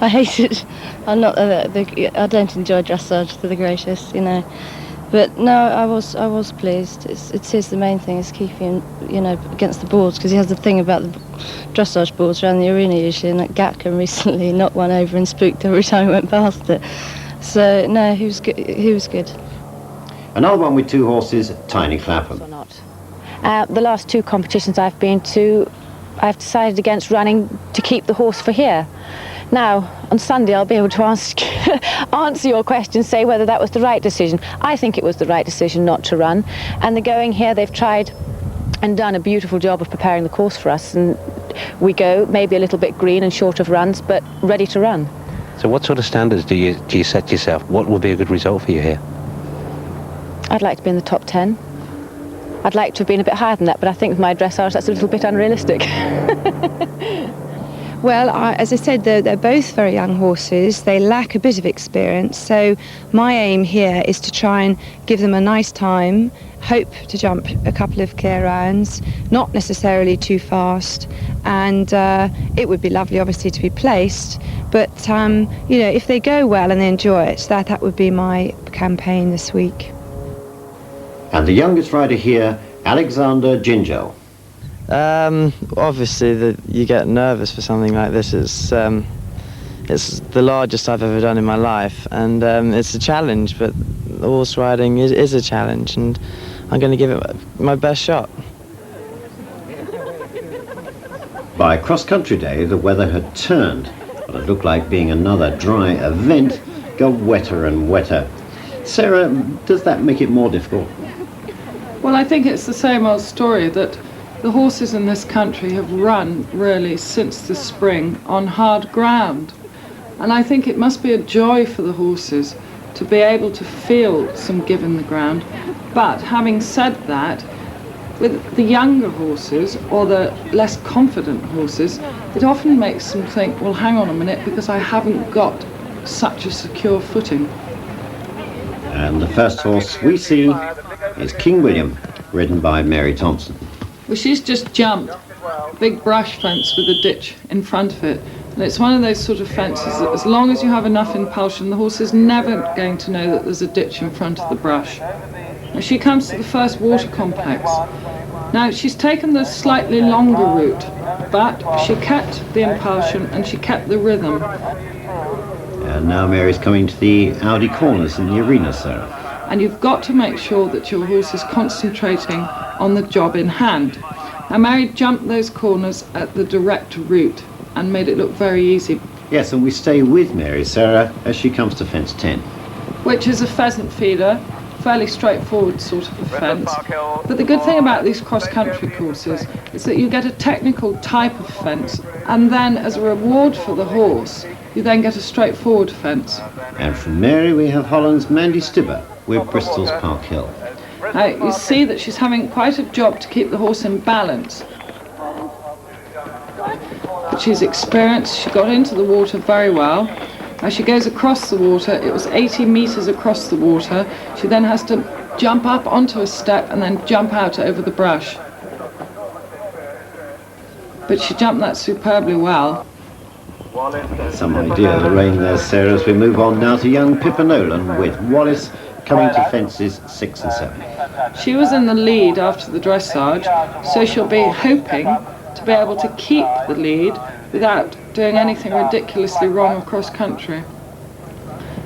I hate it. I'm not. I don't enjoy dressage, for the greatest, you know. But no, I was pleased. It is the main thing, is keeping, you know, against the boards, because he has the thing about the dressage boards around the arena usually, and that Gatcombe recently knocked one over and spooked every time he went past it. So no, he was good. He was good. Another one with 2 horses, Tiny Clapham. The last 2 competitions I've been to, I've decided against running to keep the horse for here. Now, on Sunday, I'll be able to answer your question, say whether that was the right decision. I think it was the right decision not to run. And the going here, they've tried and done a beautiful job of preparing the course for us. And we go maybe a little bit green and short of runs, but ready to run. So what sort of standards do you set yourself? What will be a good result for you here? I'd like to be in the top 10. I'd like to have been a bit higher than that, but I think with my dressage, that's a little bit unrealistic. Well, as I said, they're both very young horses. They lack a bit of experience, so my aim here is to try and give them a nice time, hope to jump a couple of clear rounds, not necessarily too fast, and it would be lovely, obviously, to be placed, but, you know, if they go well and they enjoy it, that would be my campaign this week. And the youngest rider here, Alexander Gingell. Obviously, you get nervous for something like this. It's the largest I've ever done in my life, and it's a challenge, but horse riding is a challenge, and I'm going to give it my best shot. By cross-country day, the weather had turned, but it looked like being another dry event got wetter and wetter. Sarah, does that make it more difficult? Well, I think it's the same old story, that the horses in this country have run really since the spring on hard ground. And I think it must be a joy for the horses to be able to feel some give in the ground. But having said that, with the younger horses or the less confident horses, it often makes them think, well, hang on a minute, because I haven't got such a secure footing. And the first horse we see is King William, ridden by Mary Thompson. Well, she's just jumped a big brush fence with a ditch in front of it. And it's one of those sort of fences that as long as you have enough impulsion, the horse is never going to know that there's a ditch in front of the brush. Now, she comes to the first water complex. Now, she's taken the slightly longer route, but she kept the impulsion and she kept the rhythm. And now Mary's coming to the Audi corners in the arena, Sarah. And you've got to make sure that your horse is concentrating on the job in hand. Now, Mary jumped those corners at the direct route and made it look very easy. Yes, and we stay with Mary, Sarah, as she comes to fence 10. Which is a pheasant feeder, fairly straightforward sort of a fence. But the good thing about these cross-country courses is that you get a technical type of fence, and then as a reward for the horse, you then get a straightforward fence. And from Mary we have Holland's Mandy Stibber with Bristol's Park Hill. Now, you see that she's having quite a job to keep the horse in balance. But she's experienced, she got into the water very well. As she goes across the water, it was 80 metres across the water. She then has to jump up onto a step and then jump out over the brush. But she jumped that superbly well. Some idea of the rain there, Sarah, as we move on now to young Pippa Nolan with Wallace coming to fences 6 and 7. She was in the lead after the dressage, so she'll be hoping to be able to keep the lead without doing anything ridiculously wrong across country.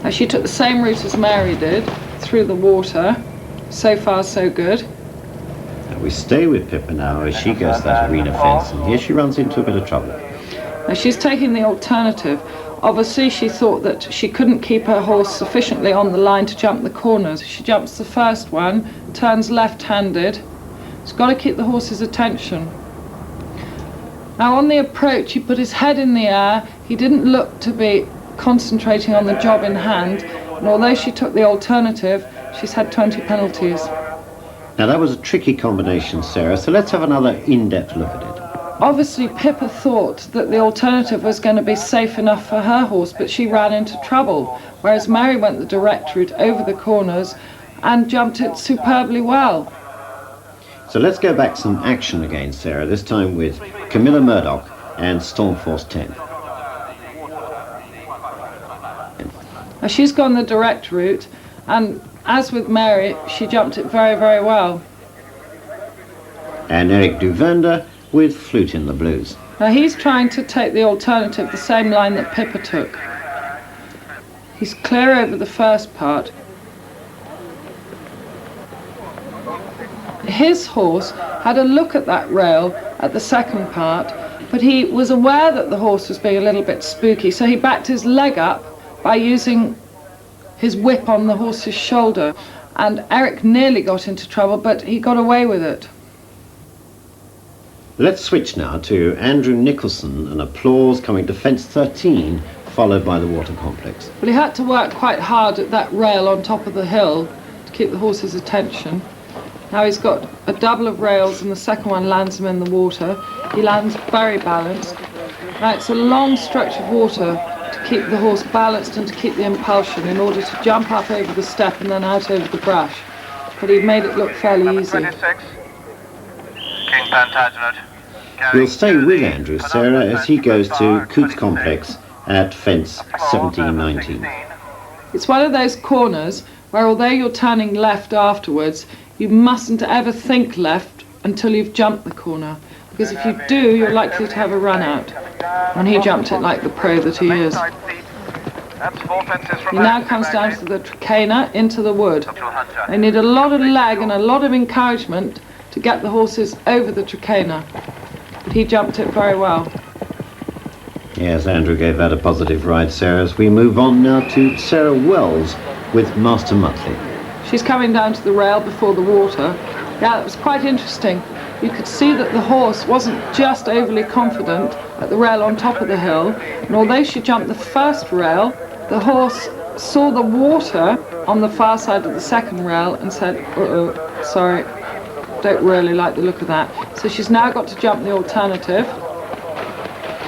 Now, she took the same route as Mary did, through the water. So far, so good. And we stay with Pippa now as she goes to that arena fence, and here she runs into a bit of trouble. Now, she's taking the alternative. Obviously, she thought that she couldn't keep her horse sufficiently on the line to jump the corners. She jumps the first one, turns left-handed. She's got to keep the horse's attention. Now, on the approach, he put his head in the air. He didn't look to be concentrating on the job in hand. And although she took the alternative, she's had 20 penalties. Now, that was a tricky combination, Sarah, so let's have another in-depth look at it. Obviously, Pippa thought that the alternative was going to be safe enough for her horse, but she ran into trouble, whereas Mary went the direct route over the corners and jumped it superbly well. So let's go back some action again, Sarah, this time with Camilla Murdoch and Stormforce 10. Now she's gone the direct route, and as with Mary, she jumped it very, very well. And Eric Duvender with Flute in the Blues. Now he's trying to take the alternative, the same line that Pippa took. He's clear over the first part. His horse had a look at that rail at the second part, but he was aware that the horse was being a little bit spooky, so he backed his leg up by using his whip on the horse's shoulder, and Eric nearly got into trouble, but he got away with it. Let's switch now to Andrew Nicholson, and applause coming to fence 13, followed by the water complex. Well, he had to work quite hard at that rail on top of the hill to keep the horse's attention. Now he's got a double of rails, and the second one lands him in the water. He lands very balanced. Now it's a long stretch of water to keep the horse balanced and to keep the impulsion in order to jump up over the step and then out over the brush. But he made it look fairly easy. King Plantagenet. We'll stay with Andrew, Sarah, as he goes to Coots Complex at fence 17-19. It's one of those corners where, although you're turning left afterwards, you mustn't ever think left until you've jumped the corner, because if you do, you're likely to have a run out. And he jumped it like the pro that he is. He now comes down to the trachena into the wood. They need a lot of leg and a lot of encouragement to get the horses over the trachena. But he jumped it very well. Yes, Andrew gave that a positive ride, Sarah, as we move on now to Sarah Wells with Master Muttley. She's coming down to the rail before the water. Yeah, it was quite interesting. You could see that the horse wasn't just overly confident at the rail on top of the hill, and although she jumped the first rail, the horse saw the water on the far side of the second rail and said, uh-oh, sorry, don't really like the look of that. So she's now got to jump the alternative,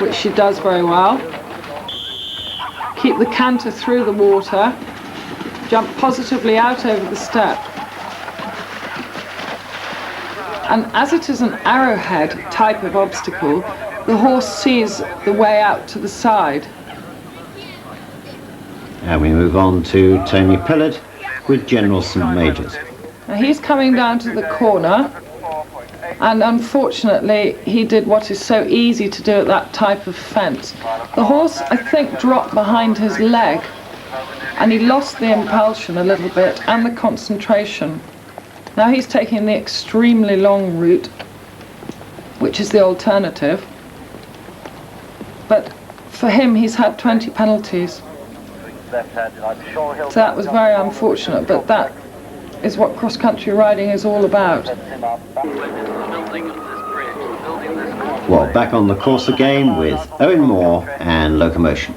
which she does very well. Keep the canter through the water, jump positively out over the step. And as it is an arrowhead type of obstacle, the horse sees the way out to the side. And we move on to Tony Pellett with General St Majors. Now he's coming down to the corner, and unfortunately he did what is so easy to do at that type of fence. The horse, I think, dropped behind his leg, and he lost the impulsion a little bit and the concentration. Now he's taking the extremely long route, which is the alternative. But for him, he's had 20 penalties. So that was very unfortunate, but that is what cross-country riding is all about. Well, back on the course again with Owen Moore and Locomotion.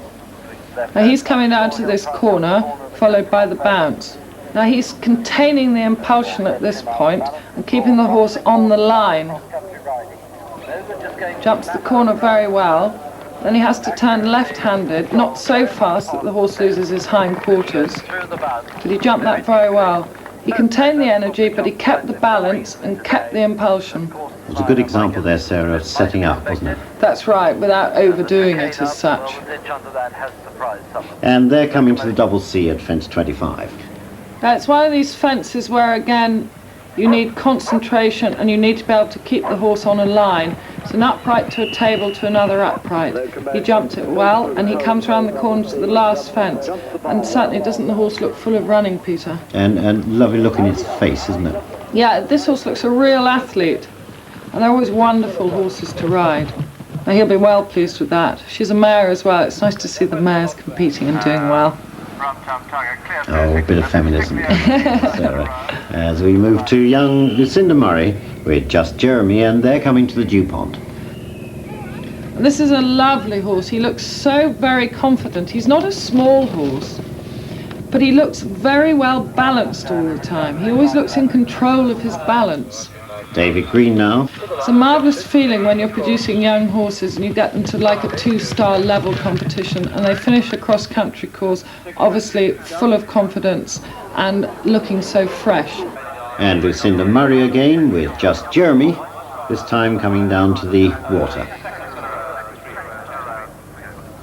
Now he's coming down to this corner, followed by the bounce. Now he's containing the impulsion at this point and keeping the horse on the line. Jumps the corner very well. Then he has to turn left-handed, not so fast that the horse loses his hindquarters. But he jumped that very well. He contained the energy, but he kept the balance and kept the impulsion. It was a good example there, Sarah, of setting up, wasn't it? That's right, without overdoing it as such. And they're coming to the double C at fence 25. Now, it's one of these fences where, again, you need concentration and you need to be able to keep the horse on a line. It's an upright to a table to another upright. He jumped it well, and he comes round the corner to the last fence. And certainly doesn't the horse look full of running, Peter? And lovely look in its face, isn't it? Yeah, this horse looks a real athlete. And they're always wonderful horses to ride. Now, he'll be well pleased with that. She's a mare as well. It's nice to see the mares competing and doing well. Oh, a bit of feminism, Sarah. As we move to young Lucinda Murray with Just Jeremy, and they're coming to the dew pond. This is a lovely horse. He looks so very confident. He's not a small horse, but he looks very well balanced all the time. He always looks in control of his balance. David Green now. It's a marvellous feeling when you're producing young horses and you get them to like a 2-star level competition and they finish a cross-country course, obviously full of confidence and looking so fresh. And Lucinda Murray again with Just Jeremy, this time coming down to the water.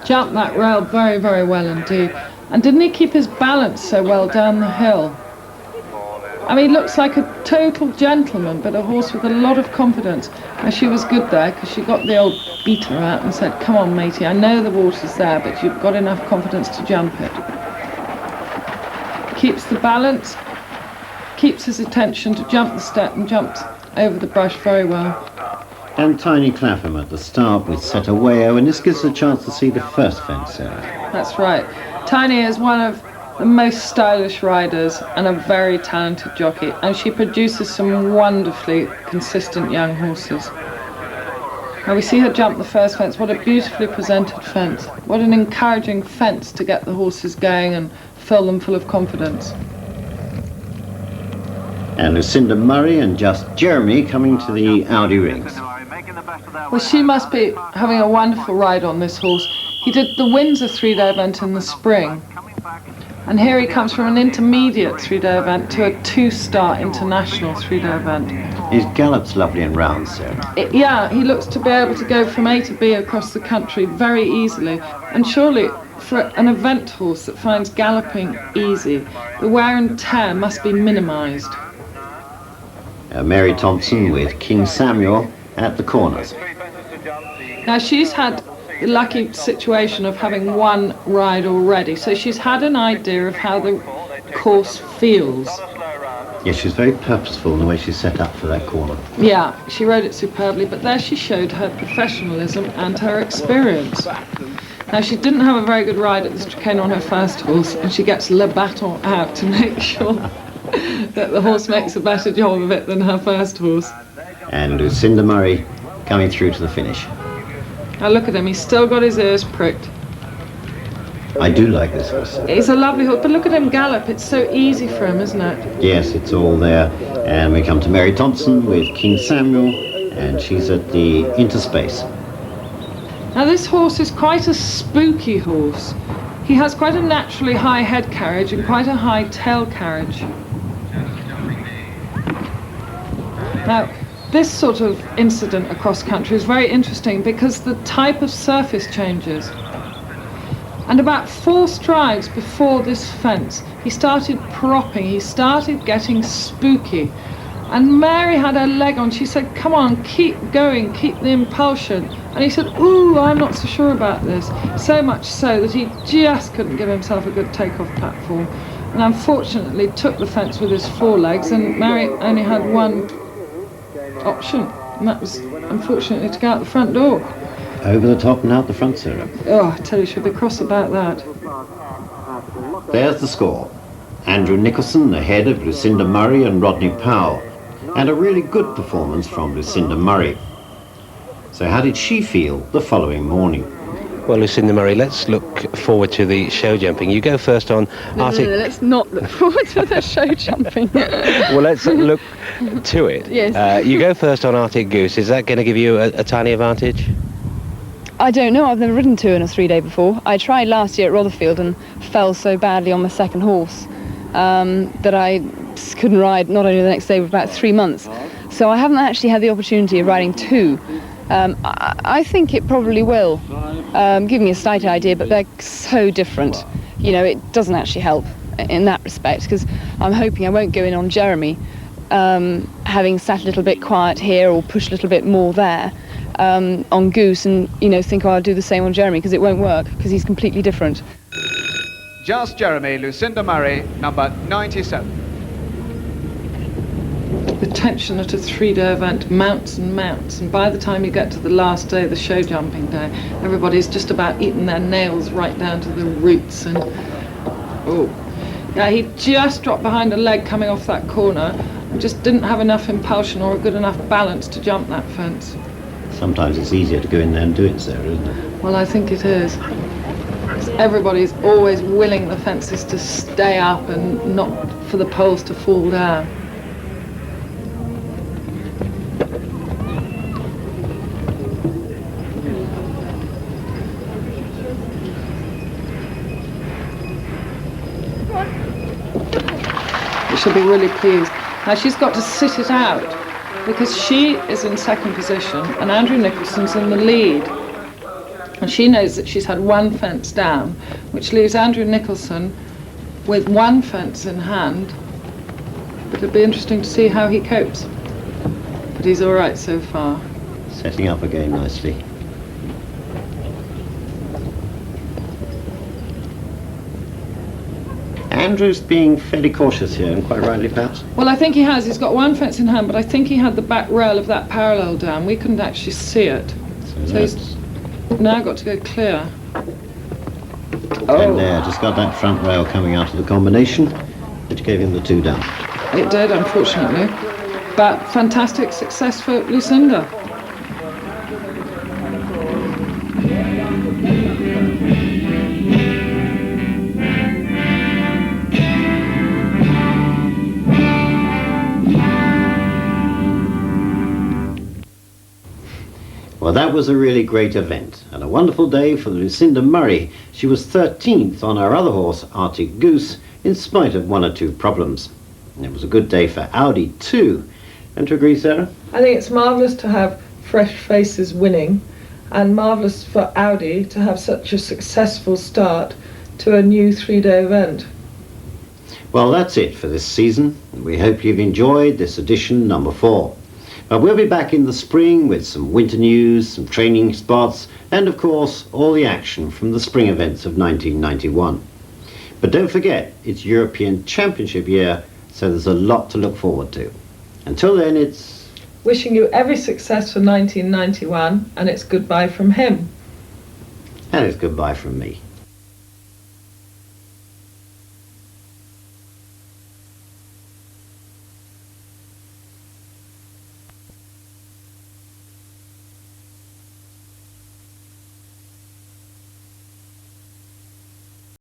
Jumped that rail very, very well indeed. And didn't he keep his balance so well down the hill? I mean, he looks like a total gentleman, but a horse with a lot of confidence. And she was good there, because she got the old beater out and said, come on, matey, I know the water's there, but you've got enough confidence to jump it. Keeps the balance, keeps his attention to jump the step, and jumped over the brush very well. And Tiny Clapham at the start with Setter Wayo, and this gives us a chance to see the first fence, Sarah. That's right. Tiny is one of the most stylish riders and a very talented jockey, and she produces some wonderfully consistent young horses. Now we see her jump the first fence. What a beautifully presented fence. What an encouraging fence to get the horses going and fill them full of confidence. And Lucinda Murray and Just Jeremy coming to the Audi rings. Well, she must be having a wonderful ride on this horse. He did the Windsor three-day event in the spring. And here he comes from an intermediate three-day event to a two-star international three-day event. His gallop's lovely and round, Sarah. Yeah, he looks to be able to go from A to B across the country very easily. And surely, for an event horse that finds galloping easy, the wear and tear must be minimised. Mary Thompson with King Samuel at the corners. Now she's had the lucky situation of having one ride already, so she's had an idea of how the course feels. Yes, she's very purposeful in the way she's set up for that corner. Yeah, she rode it superbly, but there she showed her professionalism and her experience. Now she didn't have a very good ride at the Strakane on her first horse, and she gets Le Baton out to make sure that the horse makes a better job of it than her first horse. And Lucinda Murray coming through to the finish. Now look at him, he's still got his ears pricked. I do like this horse. He's a lovely horse, but look at him gallop. It's so easy for him, isn't it? Yes, it's all there. And we come to Mary Thompson with King Samuel, and she's at the interspace. Now this horse is quite a spooky horse. He has quite a naturally high head carriage and quite a high tail carriage. Now, this sort of incident across country is very interesting because the type of surface changes. And about 4 strides before this fence, he started propping, he started getting spooky. And Mary had her leg on. She said, come on, keep going, keep the impulsion. And he said, ooh, I'm not so sure about this. So much so that he just couldn't give himself a good takeoff platform. And unfortunately took the fence with his forelegs, and Mary only had one option, and that was unfortunately to go out the front door. Over the top and out the front, Sarah. Oh, I tell you, she'll be cross about that. There's the score. Andrew Nicholson ahead of Lucinda Murray and Rodney Powell, and a really good performance from Lucinda Murray. So how did she feel the following morning? Well, Lucinda Murray, let's look forward to the show jumping. You go first on Arctic... No, let's not look forward to the show jumping. Well, let's look to it. Yes. You go first on Arctic Goose. Is that going to give you a tiny advantage? I don't know. I've never ridden 2 in a 3-day before. I tried last year at Rotherfield and fell so badly on my second horse that I couldn't ride not only the next day but about 3 months. So I haven't actually had the opportunity of riding 2. I think it probably will give me a slight idea, but they're so different. You know, it doesn't actually help in that respect, because I'm hoping I won't go in on Jeremy having sat a little bit quiet here or push a little bit more there on Goose, and, you know, think, oh, I'll do the same on Jeremy, because it won't work, because he's completely different. Just Jeremy, Lucinda Murray, number 97. The tension at a 3-day event mounts and mounts, and by the time you get to the last day, the show jumping day, everybody's just about eating their nails right down to the roots. And oh, yeah, he just dropped behind a leg coming off that corner and just didn't have enough impulsion or a good enough balance to jump that fence. Sometimes it's easier to go in there and do it, Sarah, isn't it? Well, I think it is. Everybody's always willing the fences to stay up and not for the poles to fall down. She'll be really pleased. Now she's got to sit it out because she is in second position and Andrew Nicholson's in the lead. And she knows that she's had one fence down, which leaves Andrew Nicholson with one fence in hand. But it'll be interesting to see how he copes. But he's all right so far. Setting up again nicely. Andrew's being fairly cautious here, and quite rightly perhaps. Well, I think he has. He's got one fence in hand, but I think he had the back rail of that parallel down. We couldn't actually see it. So he's now got to go clear. And there, just got that front rail coming out of the combination, which gave him the 2 down. It did, unfortunately. But fantastic success for Lucinda. Well, that was a really great event and a wonderful day for Lucinda Murray. She was 13th on her other horse, Arctic Goose, in spite of 1 or 2 problems. And it was a good day for Audi too. Don't you agree, Sarah? I think it's marvellous to have fresh faces winning and marvellous for Audi to have such a successful start to a new 3-day event. Well, that's it for this season. We hope you've enjoyed this edition number 4. But we'll be back in the spring with some winter news, some training spots, and of course, all the action from the spring events of 1991. But don't forget, it's European Championship year, so there's a lot to look forward to. Until then, it's... Wishing you every success for 1991, and it's goodbye from him. And it's goodbye from me.